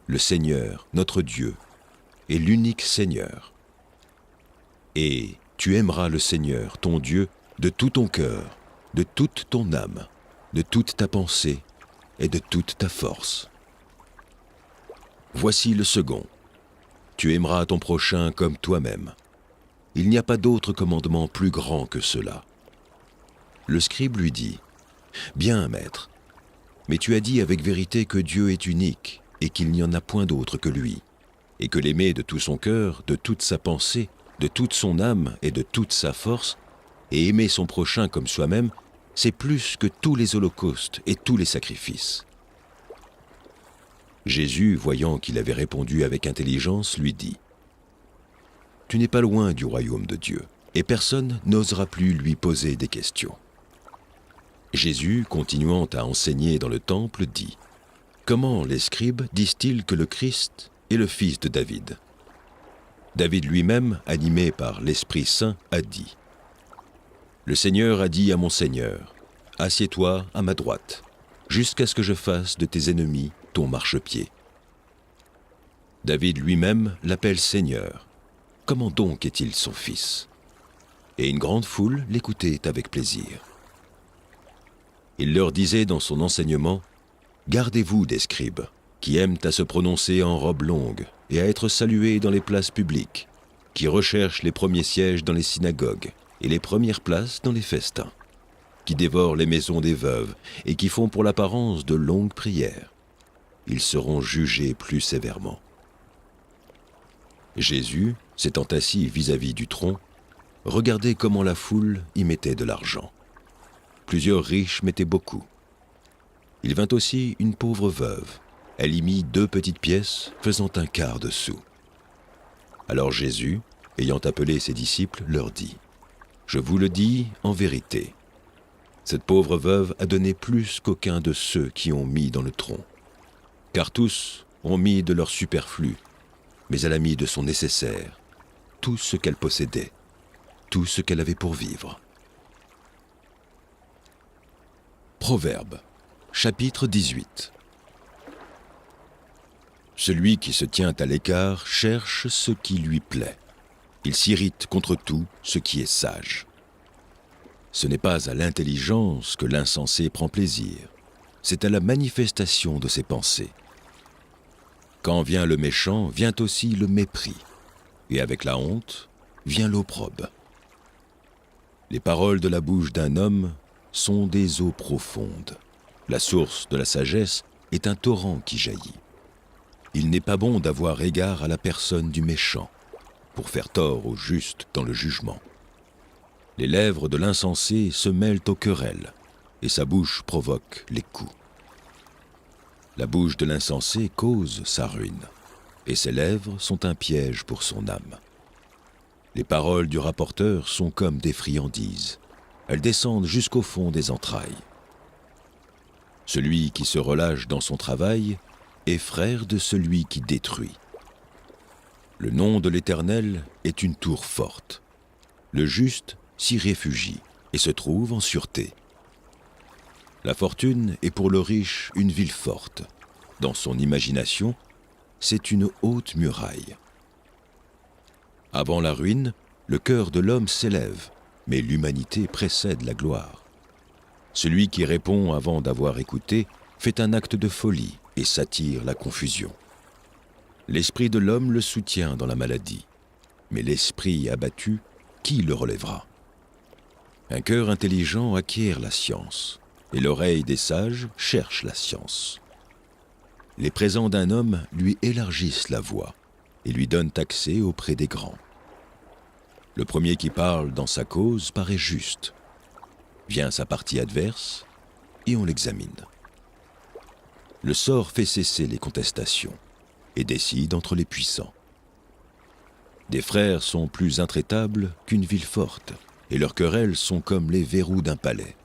le Seigneur, notre Dieu, est l'unique Seigneur. Et tu aimeras le Seigneur, ton Dieu, de tout ton cœur, de toute ton âme, de toute ta pensée et de toute ta force. Voici le second. Tu aimeras ton prochain comme toi-même. Il n'y a pas d'autre commandement plus grand que cela. » Le scribe lui dit, « Bien, maître, mais tu as dit avec vérité que Dieu est unique et qu'il n'y en a point d'autre que lui, et que l'aimer de tout son cœur, de toute sa pensée, de toute son âme et de toute sa force, et aimer son prochain comme soi-même, c'est plus que tous les holocaustes et tous les sacrifices. » Jésus, voyant qu'il avait répondu avec intelligence, lui dit, « Tu n'es pas loin du royaume de Dieu, et personne n'osera plus lui poser des questions. » Jésus, continuant à enseigner dans le temple, dit, « Comment les scribes disent-ils que le Christ est le fils de David? David lui-même, animé par l'Esprit Saint, a dit, « Le Seigneur a dit à mon Seigneur, assieds-toi à ma droite, jusqu'à ce que je fasse de tes ennemis ton marchepied. » David lui-même l'appelle Seigneur. Comment donc est-il son fils? Et une grande foule l'écoutait avec plaisir. Il leur disait dans son enseignement, « Gardez-vous des scribes, qui aiment à se prononcer en robe longue et à être salués dans les places publiques, qui recherchent les premiers sièges dans les synagogues et les premières places dans les festins, qui dévorent les maisons des veuves et qui font pour l'apparence de longues prières. Ils seront jugés plus sévèrement. » Jésus, s'étant assis vis-à-vis du tronc, regardait comment la foule y mettait de l'argent. Plusieurs riches mettaient beaucoup. Il vint aussi une pauvre veuve. Elle y mit 2 petites pièces, faisant un quart de sou. Alors Jésus, ayant appelé ses disciples, leur dit, « Je vous le dis en vérité, cette pauvre veuve a donné plus qu'aucun de ceux qui ont mis dans le tronc. Car tous ont mis de leur superflu, mais elle a mis de son nécessaire, tout ce qu'elle possédait, tout ce qu'elle avait pour vivre. » Proverbes, chapitre 18. Celui qui se tient à l'écart cherche ce qui lui plaît. Il s'irrite contre tout ce qui est sage. Ce n'est pas à l'intelligence que l'insensé prend plaisir, c'est à la manifestation de ses pensées. Quand vient le méchant, vient aussi le mépris, et avec la honte vient l'opprobre. Les paroles de la bouche d'un homme sont des eaux profondes. La source de la sagesse est un torrent qui jaillit. Il n'est pas bon d'avoir égard à la personne du méchant, pour faire tort au juste dans le jugement. Les lèvres de l'insensé se mêlent aux querelles, et sa bouche provoque les coups. La bouche de l'insensé cause sa ruine, et ses lèvres sont un piège pour son âme. Les paroles du rapporteur sont comme des friandises. Elles descendent jusqu'au fond des entrailles. Celui qui se relâche dans son travail est frère de celui qui détruit. Le nom de l'Éternel est une tour forte. Le juste s'y réfugie et se trouve en sûreté. La fortune est pour le riche une ville forte. Dans son imagination, c'est une haute muraille. Avant la ruine, le cœur de l'homme s'élève, mais l'humanité précède la gloire. Celui qui répond avant d'avoir écouté fait un acte de folie et s'attire la confusion. L'esprit de l'homme le soutient dans la maladie, mais l'esprit abattu, qui le relèvera? Un cœur intelligent acquiert la science, et l'oreille des sages cherche la science. Les présents d'un homme lui élargissent la voie et lui donnent accès auprès des grands. Le premier qui parle dans sa cause paraît juste. Vient sa partie adverse et on l'examine. Le sort fait cesser les contestations et décide entre les puissants. Des frères sont plus intraitables qu'une ville forte, et leurs querelles sont comme les verrous d'un palais.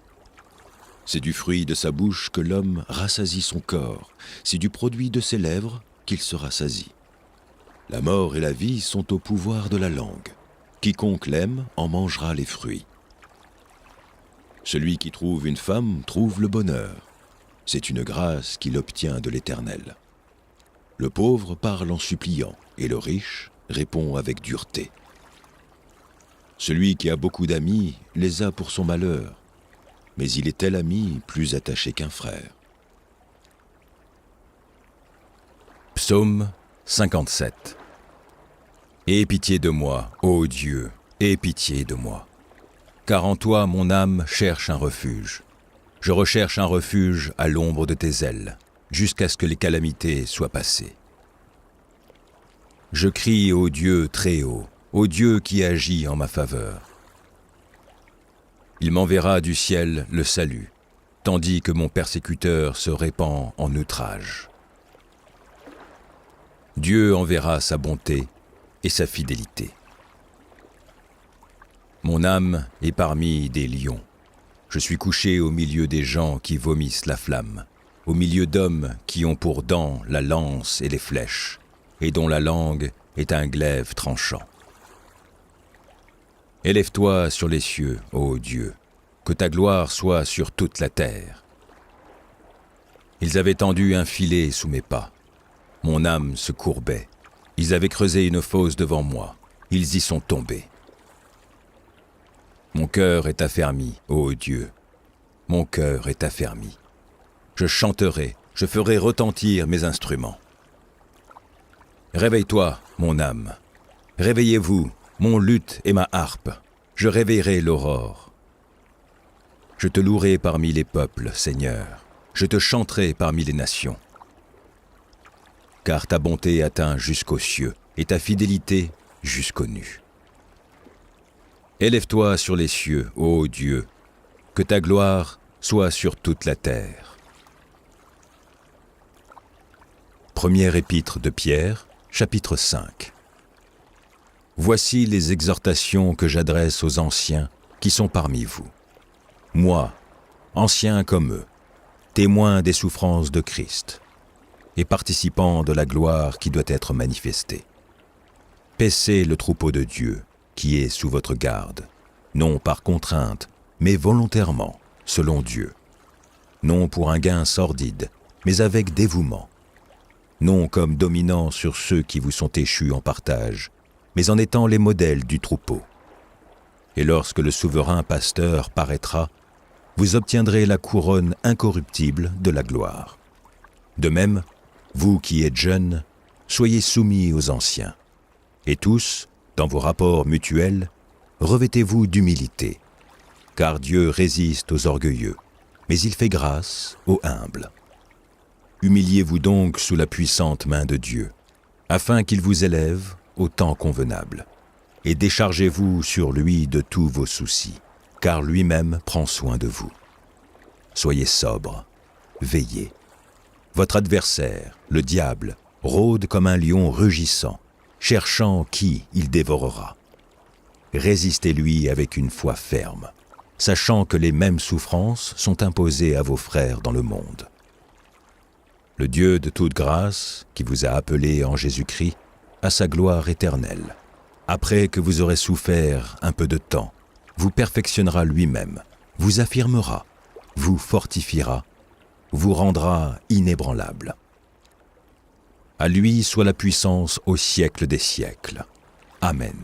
C'est du fruit de sa bouche que l'homme rassasie son corps, c'est du produit de ses lèvres qu'il se rassasie. La mort et la vie sont au pouvoir de la langue. Quiconque l'aime en mangera les fruits. Celui qui trouve une femme trouve le bonheur. C'est une grâce qu'il obtient de l'Éternel. Le pauvre parle en suppliant, et le riche répond avec dureté. Celui qui a beaucoup d'amis les a pour son malheur, mais il est tel ami plus attaché qu'un frère. Psaume 57. Aie pitié de moi, ô Dieu, aie pitié de moi. Car en toi mon âme cherche un refuge. Je recherche un refuge à l'ombre de tes ailes, jusqu'à ce que les calamités soient passées. Je crie au Dieu très haut, au Dieu qui agit en ma faveur. Il m'enverra du ciel le salut, tandis que mon persécuteur se répand en outrage. Dieu enverra sa bonté et sa fidélité. Mon âme est parmi des lions. Je suis couché au milieu des gens qui vomissent la flamme, au milieu d'hommes qui ont pour dents la lance et les flèches, et dont la langue est un glaive tranchant. Élève-toi sur les cieux, ô Dieu, que ta gloire soit sur toute la terre. Ils avaient tendu un filet sous mes pas. Mon âme se courbait. Ils avaient creusé une fosse devant moi. Ils y sont tombés. Mon cœur est affermi, ô Dieu. Mon cœur est affermi. Je chanterai, je ferai retentir mes instruments. Réveille-toi, mon âme. Réveillez-vous, mon luth et ma harpe. Je réveillerai l'aurore. Je te louerai parmi les peuples, Seigneur. Je te chanterai parmi les nations. Car ta bonté atteint jusqu'aux cieux et ta fidélité jusqu'aux nues. Élève-toi sur les cieux, ô Dieu, que ta gloire soit sur toute la terre. Première épître de Pierre, chapitre 5. Voici les exhortations que j'adresse aux anciens qui sont parmi vous. Moi, ancien comme eux, témoin des souffrances de Christ, et participant de la gloire qui doit être manifestée. Paissez le troupeau de Dieu, qui est sous votre garde, non par contrainte, mais volontairement, selon Dieu. Non pour un gain sordide, mais avec dévouement. Non comme dominant sur ceux qui vous sont échus en partage, mais en étant les modèles du troupeau. Et lorsque le souverain pasteur paraîtra, vous obtiendrez la couronne incorruptible de la gloire. De même, vous qui êtes jeunes, soyez soumis aux anciens. Et tous, dans vos rapports mutuels, revêtez-vous d'humilité, car Dieu résiste aux orgueilleux, mais il fait grâce aux humbles. Humiliez-vous donc sous la puissante main de Dieu, afin qu'il vous élève au temps convenable, et déchargez-vous sur lui de tous vos soucis, car lui-même prend soin de vous. Soyez sobres, veillez. Votre adversaire, le diable, rôde comme un lion rugissant, cherchant qui il dévorera. Résistez-lui avec une foi ferme, sachant que les mêmes souffrances sont imposées à vos frères dans le monde. Le Dieu de toute grâce, qui vous a appelés en Jésus-Christ, à sa gloire éternelle, après que vous aurez souffert un peu de temps, vous perfectionnera lui-même, vous affirmera, vous fortifiera, vous rendra inébranlable. À lui soit la puissance au siècle des siècles. Amen.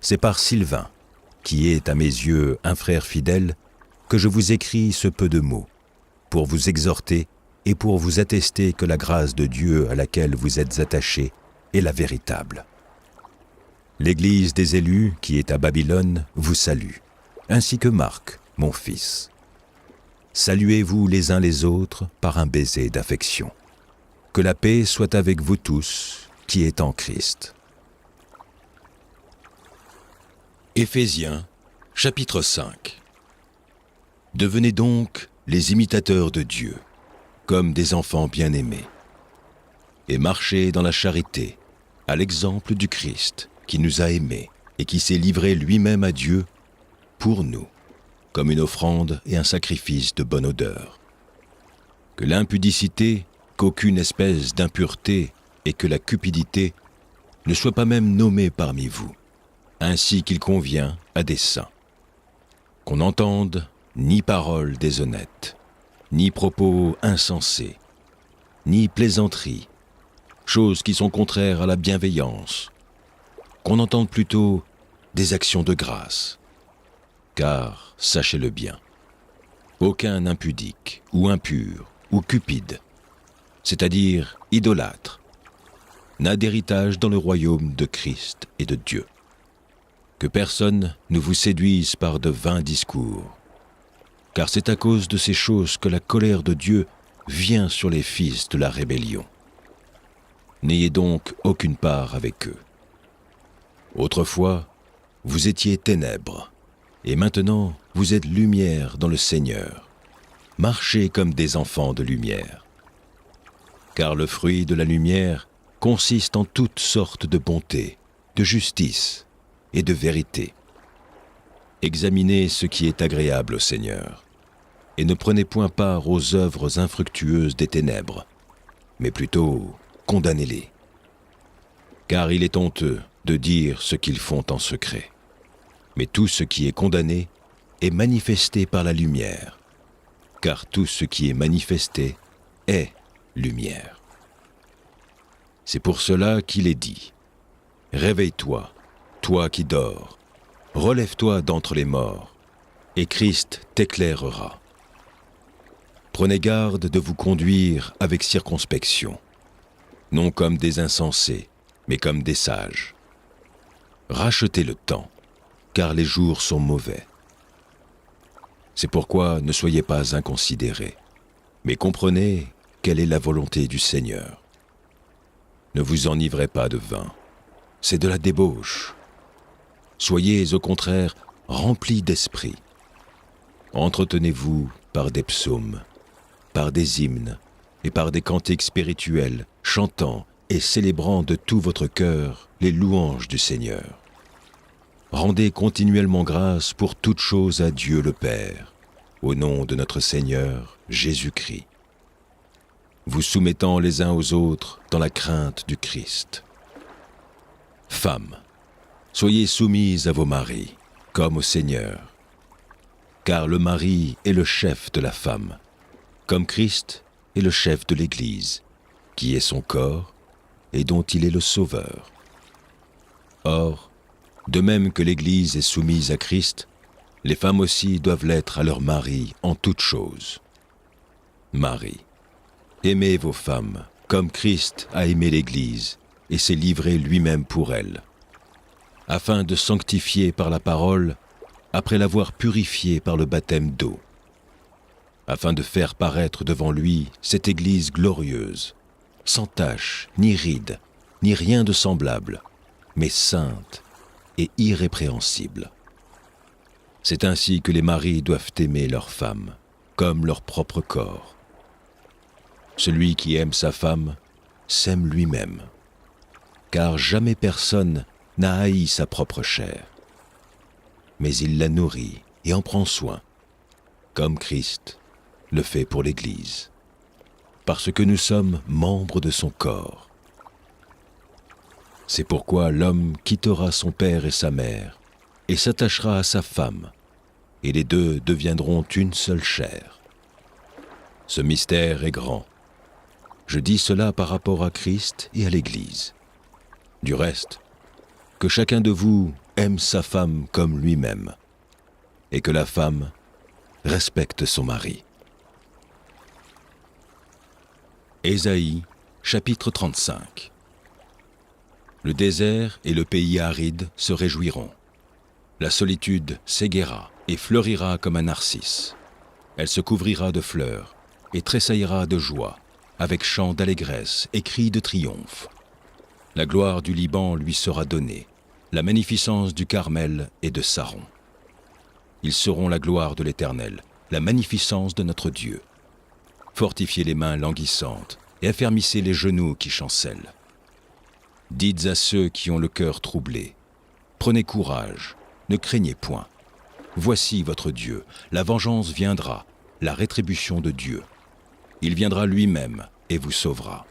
C'est par Sylvain, qui est à mes yeux un frère fidèle, que je vous écris ce peu de mots, pour vous exhorter et pour vous attester que la grâce de Dieu à laquelle vous êtes attachés est la véritable. L'Église des élus, qui est à Babylone, vous salue, ainsi que Marc, mon fils. Saluez-vous les uns les autres par un baiser d'affection. Que la paix soit avec vous tous, qui est en Christ. Éphésiens, chapitre 5. Devenez donc les imitateurs de Dieu, comme des enfants bien-aimés, et marchez dans la charité, à l'exemple du Christ, qui nous a aimés et qui s'est livré lui-même à Dieu pour nous, comme une offrande et un sacrifice de bonne odeur. Que l'impudicité, qu'aucune espèce d'impureté et que la cupidité ne soient pas même nommées parmi vous, ainsi qu'il convient à des saints. Qu'on n'entende ni paroles déshonnêtes, ni propos insensés, ni plaisanteries, choses qui sont contraires à la bienveillance, qu'on entende plutôt des actions de grâce. Car, sachez-le bien, aucun impudique ou impur ou cupide, c'est-à-dire idolâtre, n'a d'héritage dans le royaume de Christ et de Dieu. Que personne ne vous séduise par de vains discours, car c'est à cause de ces choses que la colère de Dieu vient sur les fils de la rébellion. N'ayez donc aucune part avec eux. Autrefois, vous étiez ténèbres, et maintenant vous êtes lumière dans le Seigneur. Marchez comme des enfants de lumière. Car le fruit de la lumière consiste en toutes sortes de bonté, de justice et de vérité. Examinez ce qui est agréable au Seigneur, et ne prenez point part aux œuvres infructueuses des ténèbres, mais plutôt condamnez-les. Car il est honteux de dire ce qu'ils font en secret. Mais tout ce qui est condamné est manifesté par la lumière, car tout ce qui est manifesté est lumière. C'est pour cela qu'il est dit : réveille-toi, toi qui dors, relève-toi d'entre les morts, et Christ t'éclairera. Prenez garde de vous conduire avec circonspection, non comme des insensés, mais comme des sages. Rachetez le temps, car les jours sont mauvais. C'est pourquoi ne soyez pas inconsidérés, mais comprenez quelle est la volonté du Seigneur. Ne vous enivrez pas de vin, c'est de la débauche. Soyez au contraire remplis d'esprit. Entretenez-vous par des psaumes, par des hymnes et par des cantiques spirituels, chantant et célébrant de tout votre cœur les louanges du Seigneur. Rendez continuellement grâce pour toutes choses à Dieu le Père, au nom de notre Seigneur Jésus-Christ, vous soumettant les uns aux autres dans la crainte du Christ. Femmes, soyez soumises à vos maris, comme au Seigneur, car le mari est le chef de la femme, comme Christ est le chef de l'Église, qui est son corps et dont il est le Sauveur. Or, de même que l'Église est soumise à Christ, les femmes aussi doivent l'être à leur mari en toutes choses. Marie, aimez vos femmes comme Christ a aimé l'Église et s'est livré lui-même pour elle, afin de sanctifier par la parole, après l'avoir purifiée par le baptême d'eau, afin de faire paraître devant lui cette Église glorieuse, sans tache, ni ride, ni rien de semblable, mais sainte et irrépréhensible. C'est ainsi que les maris doivent aimer leurs femmes, comme leur propre corps. Celui qui aime sa femme s'aime lui-même, car jamais personne n'a haï sa propre chair, mais il la nourrit et en prend soin, comme Christ le fait pour l'Église, parce que nous sommes membres de son corps. C'est pourquoi l'homme quittera son père et sa mère, et s'attachera à sa femme, et les deux deviendront une seule chair. Ce mystère est grand. Je dis cela par rapport à Christ et à l'Église. Du reste, que chacun de vous aime sa femme comme lui-même, et que la femme respecte son mari. Ésaïe, chapitre 35. Le désert et le pays aride se réjouiront. La solitude s'égaiera et fleurira comme un narcisse. Elle se couvrira de fleurs et tressaillira de joie, avec chants d'allégresse et cris de triomphe. La gloire du Liban lui sera donnée, la magnificence du Carmel et de Saron. Ils seront la gloire de l'Éternel, la magnificence de notre Dieu. Fortifiez les mains languissantes et affermissez les genoux qui chancellent. Dites à ceux qui ont le cœur troublé, prenez courage, ne craignez point. Voici votre Dieu, la vengeance viendra, la rétribution de Dieu. Il viendra lui-même et vous sauvera.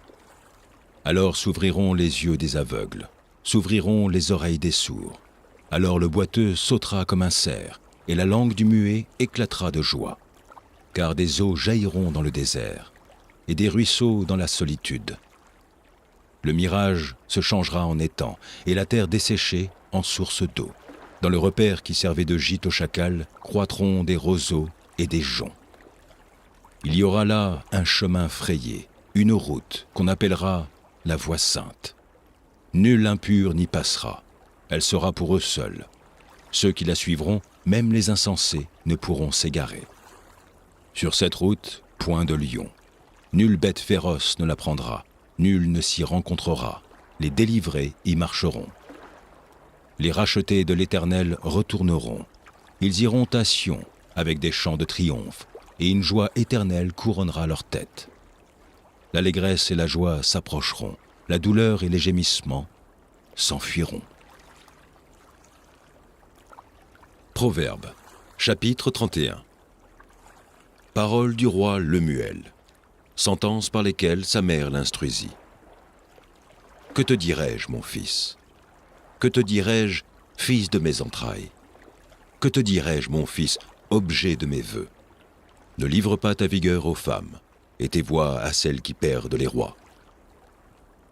Alors s'ouvriront les yeux des aveugles, s'ouvriront les oreilles des sourds. Alors le boiteux sautera comme un cerf, et la langue du muet éclatera de joie. Car des eaux jailliront dans le désert, et des ruisseaux dans la solitude. Le mirage se changera en étang, et la terre desséchée en source d'eau. Dans le repaire qui servait de gîte aux chacals, croîtront des roseaux et des joncs. Il y aura là un chemin frayé, une route qu'on appellera la voie sainte. Nul impur n'y passera, elle sera pour eux seuls. Ceux qui la suivront, même les insensés, ne pourront s'égarer. Sur cette route, point de lion. Nulle bête féroce ne la prendra, nul ne s'y rencontrera. Les délivrés y marcheront. Les rachetés de l'Éternel retourneront. Ils iront à Sion avec des chants de triomphe, et une joie éternelle couronnera leur tête. L'allégresse et la joie s'approcheront, la douleur et les gémissements s'enfuiront. Proverbe, chapitre 31. Paroles du roi Lemuel, sentences par lesquelles sa mère l'instruisit. Que te dirai-je, mon fils ? Que te dirai-je, fils de mes entrailles ? Que te dirai-je, mon fils, objet de mes vœux ? Ne livre pas ta vigueur aux femmes, et tes voix à celles qui perdent les rois.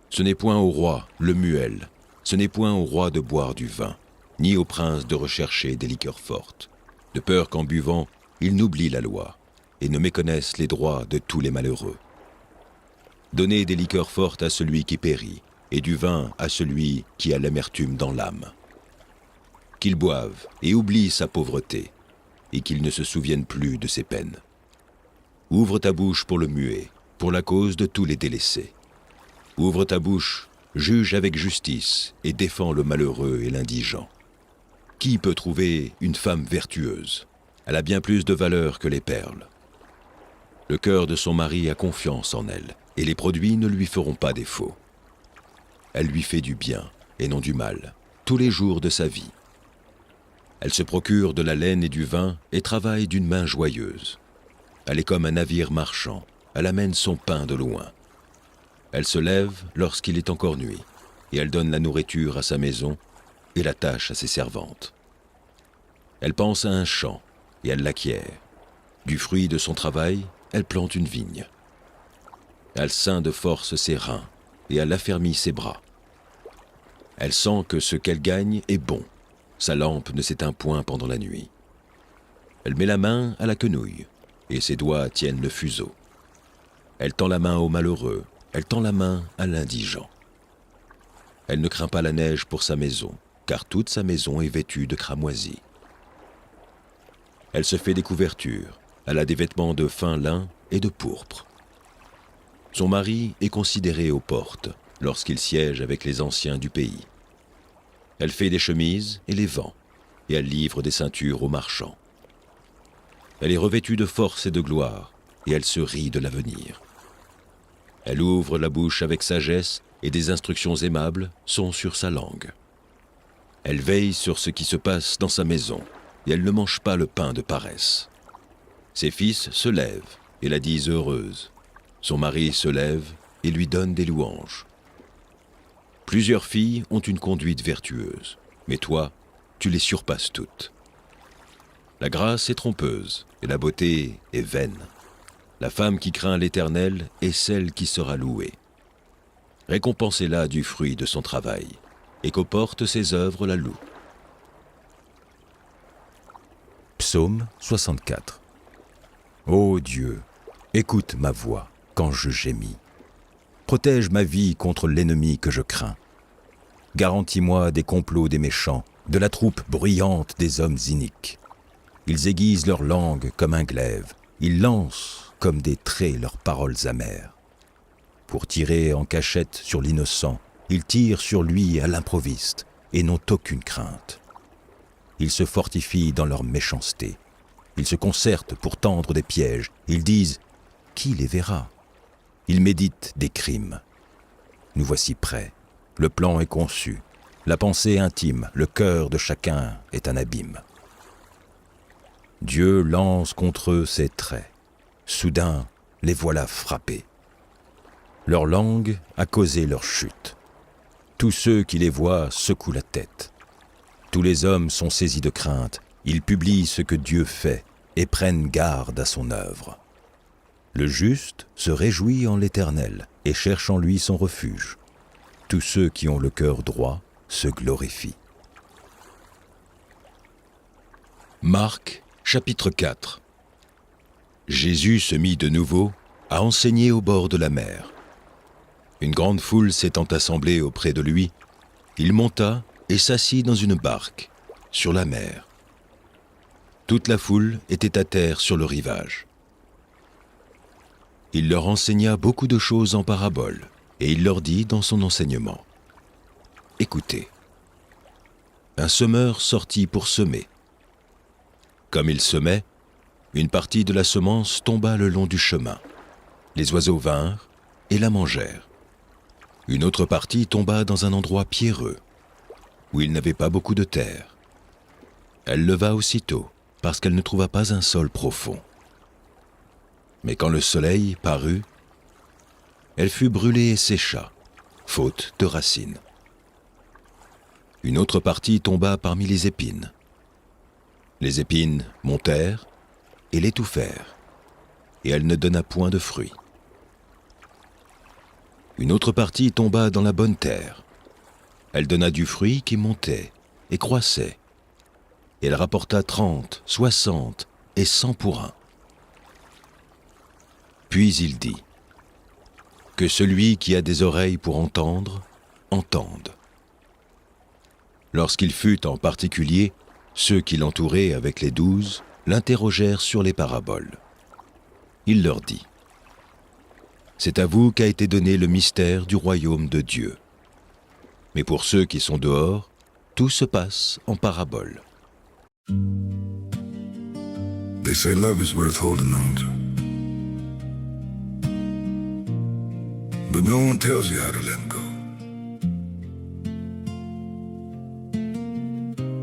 Ce n'est point au roi, Lemuel, ce n'est point au roi de boire du vin, ni au prince de rechercher des liqueurs fortes, de peur qu'en buvant, ils n'oublient la loi, et ne méconnaissent les droits de tous les malheureux. Donnez des liqueurs fortes à celui qui périt, et du vin à celui qui a l'amertume dans l'âme. Qu'il boive et oublie sa pauvreté, et qu'il ne se souvienne plus de ses peines. Ouvre ta bouche pour le muet, pour la cause de tous les délaissés. Ouvre ta bouche, juge avec justice, et défends le malheureux et l'indigent. Qui peut trouver une femme vertueuse ? Elle a bien plus de valeur que les perles. Le cœur de son mari a confiance en elle, et les produits ne lui feront pas défaut. Elle lui fait du bien, et non du mal, tous les jours de sa vie. Elle se procure de la laine et du vin, et travaille d'une main joyeuse. Elle est comme un navire marchand, elle amène son pain de loin. Elle se lève lorsqu'il est encore nuit, et elle donne la nourriture à sa maison, et la tâche à ses servantes. Elle pense à un champ, et elle l'acquiert. Du fruit de son travail, elle plante une vigne. Elle ceint de force ses reins, et elle affermit ses bras. Elle sent que ce qu'elle gagne est bon. Sa lampe ne s'éteint point pendant la nuit. Elle met la main à la quenouille, et ses doigts tiennent le fuseau. Elle tend la main au malheureux, elle tend la main à l'indigent. Elle ne craint pas la neige pour sa maison, car toute sa maison est vêtue de cramoisis. Elle se fait des couvertures, elle a des vêtements de fin lin et de pourpre. Son mari est considéré aux portes, lorsqu'il siège avec les anciens du pays. Elle fait des chemises et les vend, et elle livre des ceintures aux marchands. Elle est revêtue de force et de gloire, et elle se rit de l'avenir. Elle ouvre la bouche avec sagesse, et des instructions aimables sont sur sa langue. Elle veille sur ce qui se passe dans sa maison, et elle ne mange pas le pain de paresse. Ses fils se lèvent et la disent heureuse. Son mari se lève et lui donne des louanges. Plusieurs filles ont une conduite vertueuse, mais toi, tu les surpasses toutes. La grâce est trompeuse et la beauté est vaine. La femme qui craint l'Éternel est celle qui sera louée. Récompensez-la du fruit de son travail, et qu'aux portes ses œuvres la louent. Psaume 64. Ô Dieu, écoute ma voix quand je gémis. Protège ma vie contre l'ennemi que je crains. Garantis-moi des complots des méchants, de la troupe bruyante des hommes iniques. Ils aiguisent leur langue comme un glaive, ils lancent comme des traits leurs paroles amères. Pour tirer en cachette sur l'innocent, ils tirent sur lui à l'improviste et n'ont aucune crainte. Ils se fortifient dans leur méchanceté. Ils se concertent pour tendre des pièges. Ils disent « Qui les verra ?» Ils méditent des crimes. Nous voici prêts. Le plan est conçu. La pensée intime, le cœur de chacun est un abîme. Dieu lance contre eux ses traits. Soudain, les voilà frappés. Leur langue a causé leur chute. Tous ceux qui les voient secouent la tête. Tous les hommes sont saisis de crainte. Ils publient ce que Dieu fait et prennent garde à son œuvre. Le juste se réjouit en l'Éternel et cherche en lui son refuge. Tous ceux qui ont le cœur droit se glorifient. Marc, chapitre 4. Jésus se mit de nouveau à enseigner au bord de la mer. Une grande foule s'étant assemblée auprès de lui, il monta et s'assit dans une barque, sur la mer. Toute la foule était à terre sur le rivage. Il leur enseigna beaucoup de choses en paraboles, et il leur dit dans son enseignement : « Écoutez, un semeur sortit pour semer. Comme il semait, une partie de la semence tomba le long du chemin. Les oiseaux vinrent et la mangèrent. Une autre partie tomba dans un endroit pierreux, où il n'avait pas beaucoup de terre. Elle leva aussitôt, parce qu'elle ne trouva pas un sol profond. Mais quand le soleil parut, elle fut brûlée et sécha, faute de racines. Une autre partie tomba parmi les épines. Les épines montèrent et l'étouffèrent, et elle ne donna point de fruits. Une autre partie tomba dans la bonne terre. Elle donna du fruit qui montait et croissait, et elle rapporta 30, 60 et 100 pour un. Puis il dit : « Que celui qui a des oreilles pour entendre, entende. » Lorsqu'il fut en particulier, ceux qui l'entouraient avec les 12 l'interrogèrent sur les paraboles. Il leur dit : « C'est à vous qu'a été donné le mystère du royaume de Dieu. Mais pour ceux qui sont dehors, tout se passe en paraboles. » They say love is worth holding on to, but no one tells you how to let go.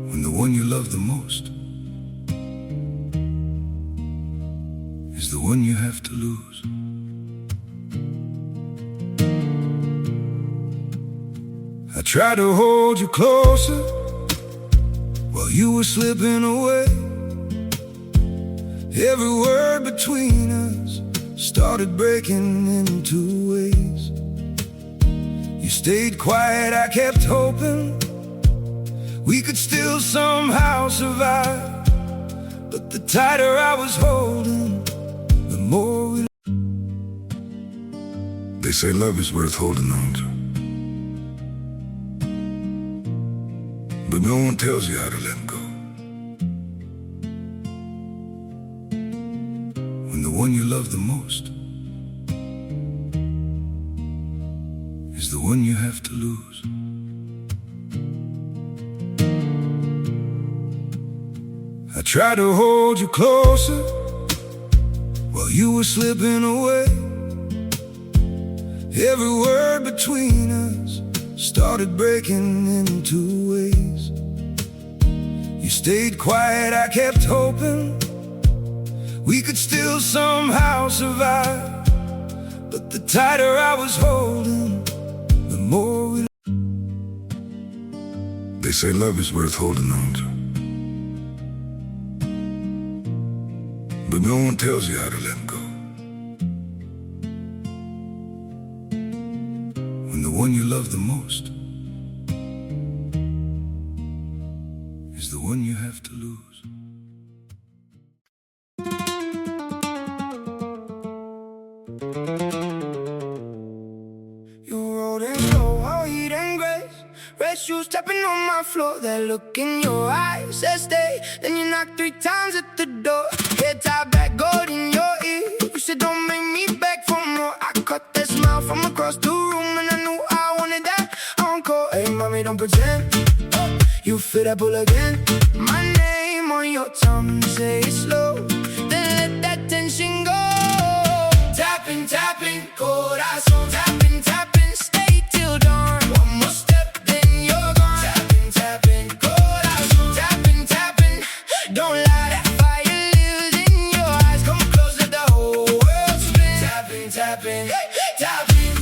When the one you love the most is the one you have to lose. I tried to hold you closer while you were slipping away. Every word between us started breaking into ways. You stayed quiet, I kept hoping we could still somehow survive. But the tighter I was holding, the more we... They say love is worth holding on to, but no one tells you how to let go. When the one you love the most is the one you have to lose. I tried to hold you closer while you were slipping away. Every word between us started breaking into ways. You stayed quiet, I kept hoping we could still somehow survive. But the tighter I was holding, the more we... They say love is worth holding on to, but no one tells you how to let go. When the one you love the most is the one you have to lose. red shoes tapping on my floor. That look in your eyes says stay. Then you knock 3 times at the door. Hair tied back, gold in your ear. You said don't make me beg for more. I caught that smile from across the room, and I knew I wanted that encore. Hey mommy, don't pretend you feel that pull again. My name on your tongue, say it slow. Then let that tension go. Tapping, tapping, corazón. Tapping, tapping, stay till dawn. One more step, then you're gone. Tapping, tapping, corazón. Tapping, tapping, don't lie, that fire lives in your eyes. Come close, let the whole world spin. Tapping, tapping, tapping.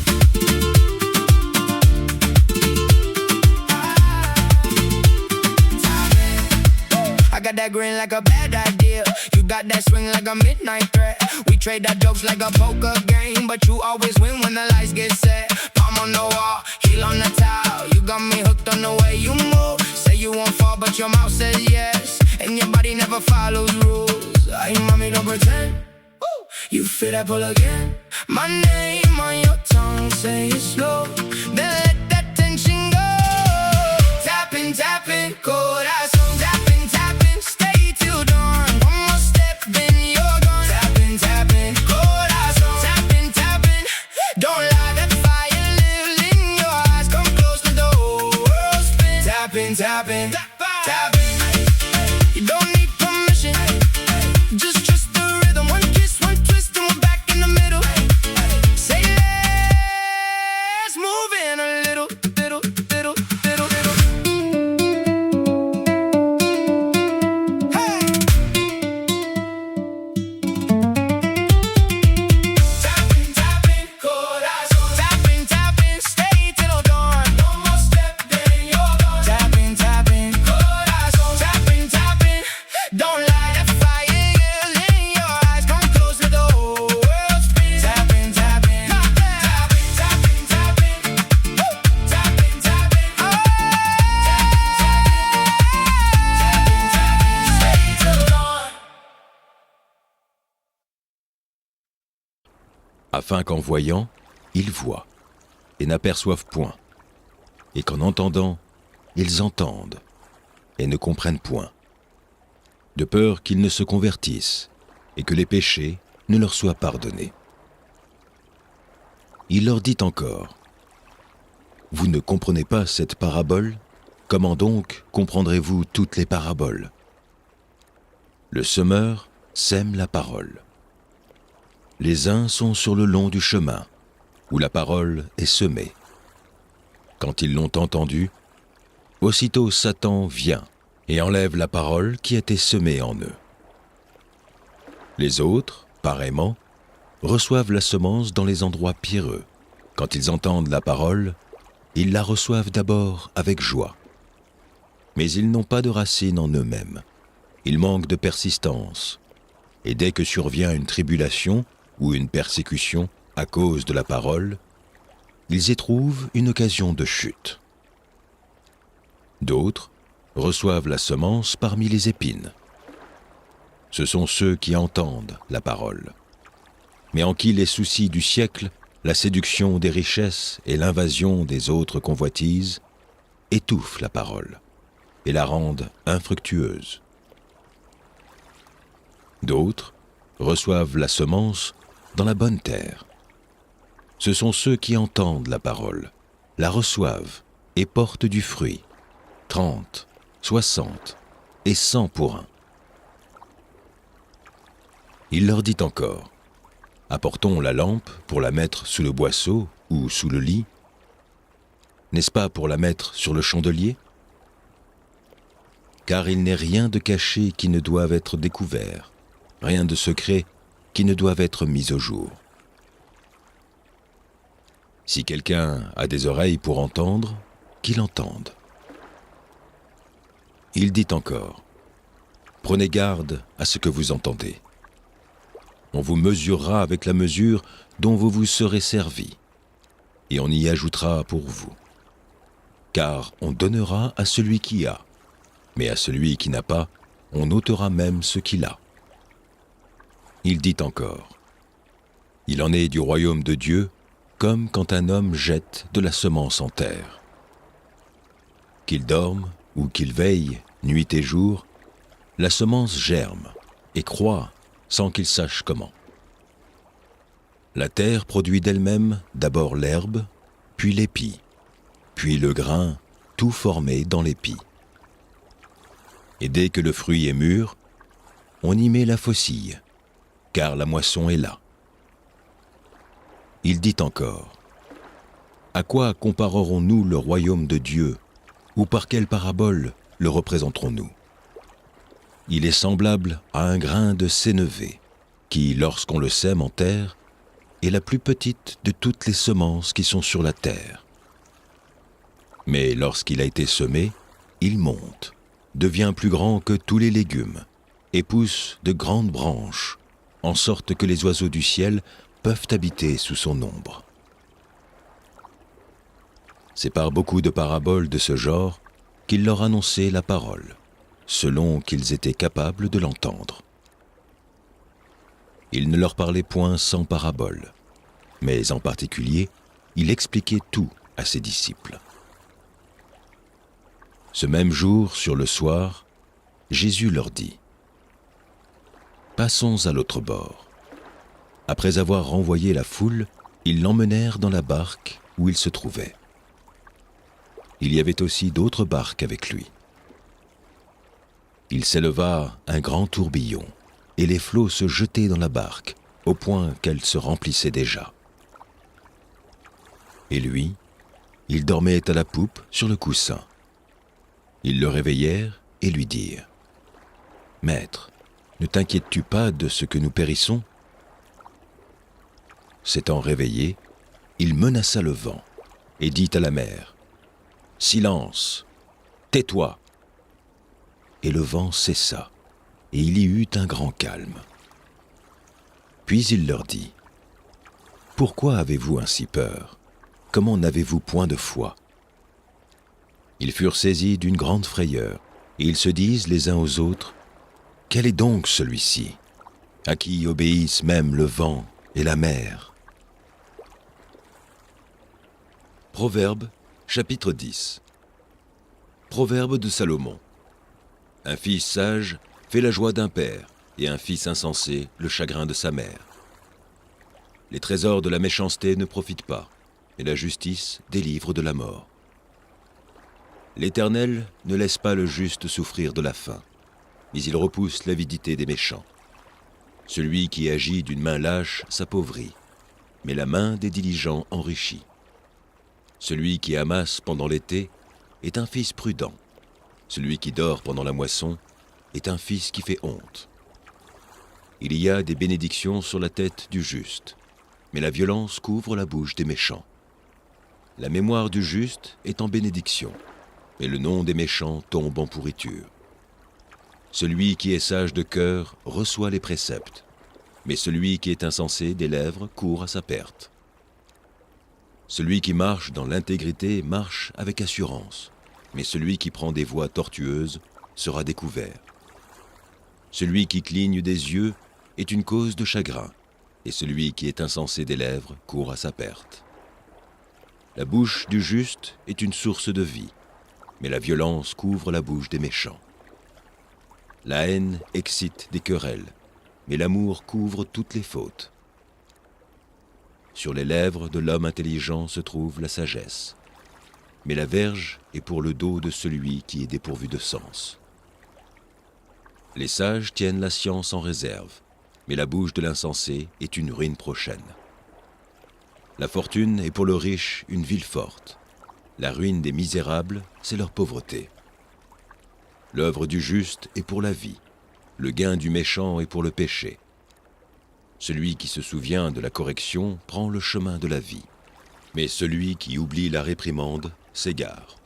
I got that grin like a bad idea. You got that swing like a midnight threat. We trade our jokes like a poker game, but you always win when the lights get set. Palm on the wall, heel on the towel. You got me hooked on the way you move. Say you won't fall, but your mouth says yes, and your body never follows rules. Ay, mommy, don't pretend you feel that pull again. My name on your tongue, say it slow. Then let that tension go. Tapping, tapping, corazón. Tapping, tapping, stay till dawn. One more step, then you're gone. Tapping, tapping, corazón. Tapping, tapping, don't lie, that fire lives in your eyes. Come close, let the whole world spin. Tapping, tapping, tapping. You don't need permission, just trust the rhythm. One kiss, one twist, and we're back in the middle. Say let's move in a little, little, little, little, little. Hey! Tapping, tapping, corazón. Tapping, tapping, stay till dawn. One more step, then you're gone. Tapping, tapping, corazón. Tapping, tapping, don't lie, that fire is in your eyes. Come close, let the whole world spin. Tapping, tapping, tapping, tapping, tapping, tapping, tapping, oh. Tapping, tapping, stay till dawn. Afin qu'en voyant, ils voient, et n'aperçoivent point, et qu'en entendant, ils entendent, et ne comprennent point, de peur qu'ils ne se convertissent, et que les péchés ne leur soient pardonnés. Il leur dit encore, « Vous ne comprenez pas cette parabole? Comment donc comprendrez-vous toutes les paraboles? Le semeur sème la parole. Les uns sont sur le long du chemin, où la parole est semée. Quand ils l'ont entendue, aussitôt Satan vient et enlève la parole qui était semée en eux. Les autres, pareillement, reçoivent la semence dans les endroits pierreux. Quand ils entendent la parole, ils la reçoivent d'abord avec joie. Mais ils n'ont pas de racine en eux-mêmes. Ils manquent de persistance. Et dès que survient une tribulation ou une persécution à cause de la parole, ils éprouvent une occasion de chute. D'autres reçoivent la semence parmi les épines. Ce sont ceux qui entendent la parole, mais en qui les soucis du siècle, la séduction des richesses et l'invasion des autres convoitises étouffent la parole et la rendent infructueuse. D'autres reçoivent la semence dans la bonne terre. Ce sont ceux qui entendent la parole, la reçoivent et portent du fruit, 30, 60 et 100 pour un. Il leur dit encore, « Apportons la lampe pour la mettre sous le boisseau ou sous le lit. N'est-ce pas pour la mettre sur le chandelier? Car il n'est rien de caché qui ne doive être découvert, rien de secret qui ne doive être mis au jour. Si quelqu'un a des oreilles pour entendre, qu'il entende. » Il dit encore, « Prenez garde à ce que vous entendez. On vous mesurera avec la mesure dont vous vous serez servi, et on y ajoutera pour vous. Car on donnera à celui qui a, mais à celui qui n'a pas, on ôtera même ce qu'il a. » Il dit encore, « Il en est du royaume de Dieu, comme quand un homme jette de la semence en terre. Qu'il dorme ou qu'il veille, nuit et jour, la semence germe et croît sans qu'il sache comment. La terre produit d'elle-même d'abord l'herbe, puis l'épi, puis le grain, tout formé dans l'épi. Et dès que le fruit est mûr, on y met la faucille, car la moisson est là. Il dit encore, « À quoi comparerons-nous le royaume de Dieu, ou par quelle parabole le représenterons-nous ? Il est semblable à un grain de sénévé, qui, lorsqu'on le sème en terre, est la plus petite de toutes les semences qui sont sur la terre. Mais lorsqu'il a été semé, il monte, devient plus grand que tous les légumes, et pousse de grandes branches, en sorte que les oiseaux du ciel peuvent habiter sous son ombre. » C'est par beaucoup de paraboles de ce genre qu'il leur annonçait la parole, selon qu'ils étaient capables de l'entendre. Il ne leur parlait point sans parabole, mais en particulier, il expliquait tout à ses disciples. Ce même jour, sur le soir, Jésus leur dit, « Passons à l'autre bord. » Après avoir renvoyé la foule, ils l'emmenèrent dans la barque où il se trouvait. Il y avait aussi d'autres barques avec lui. Il s'éleva un grand tourbillon, et les flots se jetaient dans la barque, au point qu'elle se remplissait déjà. Et lui, il dormait à la poupe sur le coussin. Ils le réveillèrent et lui dirent, « Maître, ne t'inquiètes-tu pas de ce que nous périssons ?» S'étant réveillé, il menaça le vent et dit à la mer, « Silence, tais-toi !» Et le vent cessa, et il y eut un grand calme. Puis il leur dit, « Pourquoi avez-vous ainsi peur ? Comment n'avez-vous point de foi ?» Ils furent saisis d'une grande frayeur, et ils se disent les uns aux autres, « Quel est donc celui-ci, à qui obéissent même le vent et la mer ?» Proverbe, chapitre 10. Proverbe de Salomon. Un fils sage fait la joie d'un père, et un fils insensé le chagrin de sa mère. Les trésors de la méchanceté ne profitent pas, et la justice délivre de la mort. L'Éternel ne laisse pas le juste souffrir de la faim, mais il repousse l'avidité des méchants. Celui qui agit d'une main lâche s'appauvrit, mais la main des diligents enrichit. Celui qui amasse pendant l'été est un fils prudent. Celui qui dort pendant la moisson est un fils qui fait honte. Il y a des bénédictions sur la tête du juste, mais la violence couvre la bouche des méchants. La mémoire du juste est en bénédiction, mais le nom des méchants tombe en pourriture. Celui qui est sage de cœur reçoit les préceptes, mais celui qui est insensé des lèvres court à sa perte. Celui qui marche dans l'intégrité marche avec assurance, mais celui qui prend des voies tortueuses sera découvert. Celui qui cligne des yeux est une cause de chagrin, et celui qui est insensé des lèvres court à sa perte. La bouche du juste est une source de vie, mais la violence couvre la bouche des méchants. La haine excite des querelles, mais l'amour couvre toutes les fautes. Sur les lèvres de l'homme intelligent se trouve la sagesse, mais la verge est pour le dos de celui qui est dépourvu de sens. Les sages tiennent la science en réserve, mais la bouche de l'insensé est une ruine prochaine. La fortune est pour le riche une ville forte. La ruine des misérables, c'est leur pauvreté. L'œuvre du juste est pour la vie, le gain du méchant est pour le péché. Celui qui se souvient de la correction prend le chemin de la vie, mais celui qui oublie la réprimande s'égare.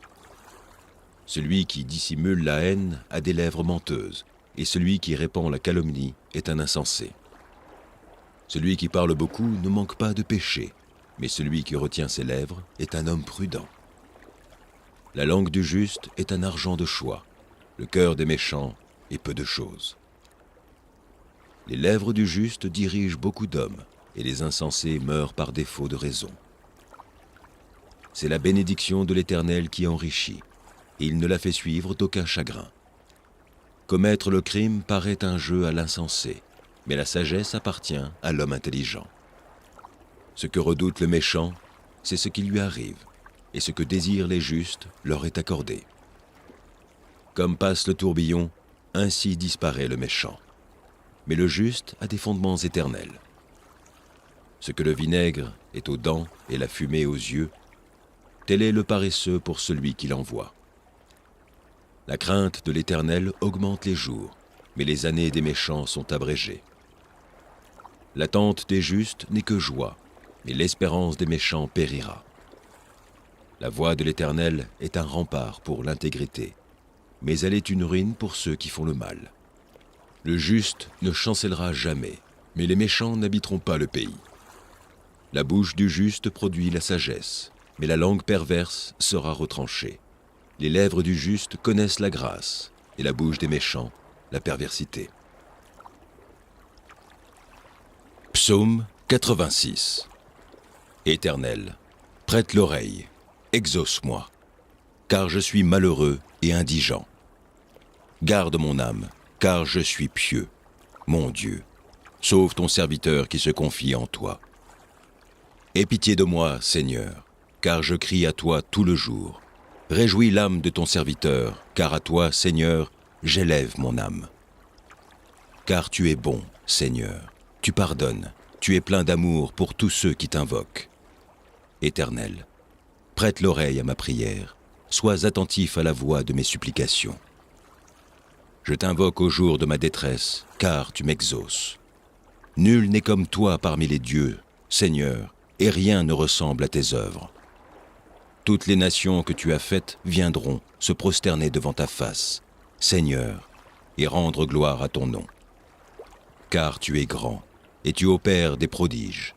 Celui qui dissimule la haine a des lèvres menteuses, et celui qui répand la calomnie est un insensé. Celui qui parle beaucoup ne manque pas de péché, mais celui qui retient ses lèvres est un homme prudent. La langue du juste est un argent de choix, le cœur des méchants est peu de choses. Les lèvres du juste dirigent beaucoup d'hommes, et les insensés meurent par défaut de raison. C'est la bénédiction de l'Éternel qui enrichit, et il ne la fait suivre d'aucun chagrin. Commettre le crime paraît un jeu à l'insensé, mais la sagesse appartient à l'homme intelligent. Ce que redoute le méchant, c'est ce qui lui arrive, et ce que désirent les justes leur est accordé. Comme passe le tourbillon, ainsi disparaît le méchant. Mais le juste a des fondements éternels. Ce que le vinaigre est aux dents et la fumée aux yeux, tel est le paresseux pour celui qui l'envoie. La crainte de l'Éternel augmente les jours, mais les années des méchants sont abrégées. L'attente des justes n'est que joie, mais l'espérance des méchants périra. La voie de l'Éternel est un rempart pour l'intégrité, mais elle est une ruine pour ceux qui font le mal. Le juste ne chancellera jamais, mais les méchants n'habiteront pas le pays. La bouche du juste produit la sagesse, mais la langue perverse sera retranchée. Les lèvres du juste connaissent la grâce, et la bouche des méchants, la perversité. Psaume 86. Éternel, prête l'oreille, exauce-moi, car je suis malheureux et indigent. Garde mon âme, car je suis pieux. Mon Dieu, sauve ton serviteur qui se confie en toi. Aie pitié de moi, Seigneur, car je crie à toi tout le jour. Réjouis l'âme de ton serviteur, car à toi, Seigneur, j'élève mon âme. Car tu es bon, Seigneur, tu pardonnes, tu es plein d'amour pour tous ceux qui t'invoquent. Éternel, prête l'oreille à ma prière, sois attentif à la voix de mes supplications. Je t'invoque au jour de ma détresse, car tu m'exauces. Nul n'est comme toi parmi les dieux, Seigneur, et rien ne ressemble à tes œuvres. Toutes les nations que tu as faites viendront se prosterner devant ta face, Seigneur, et rendre gloire à ton nom. Car tu es grand, et tu opères des prodiges.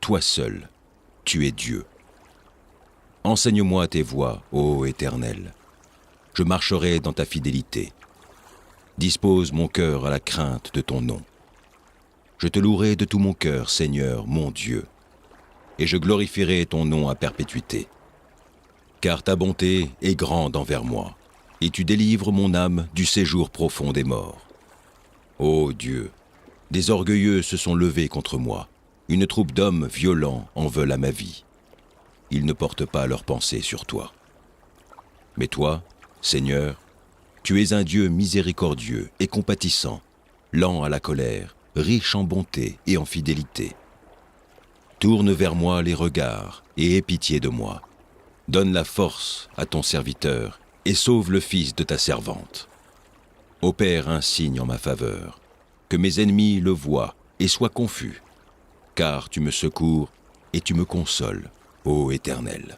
Toi seul, tu es Dieu. Enseigne-moi tes voies, ô Éternel. Je marcherai dans ta fidélité. Dispose mon cœur à la crainte de ton nom. Je te louerai de tout mon cœur, Seigneur, mon Dieu, et je glorifierai ton nom à perpétuité. Car ta bonté est grande envers moi, et tu délivres mon âme du séjour profond des morts. Ô Dieu, des orgueilleux se sont levés contre moi, une troupe d'hommes violents en veulent à ma vie. Ils ne portent pas leurs pensées sur toi. Mais toi, Seigneur, tu es un Dieu miséricordieux et compatissant, lent à la colère, riche en bonté et en fidélité. Tourne vers moi les regards et aie pitié de moi. Donne la force à ton serviteur et sauve le fils de ta servante. Opère un signe en ma faveur, que mes ennemis le voient et soient confus, car tu me secours et tu me consoles, ô Éternel.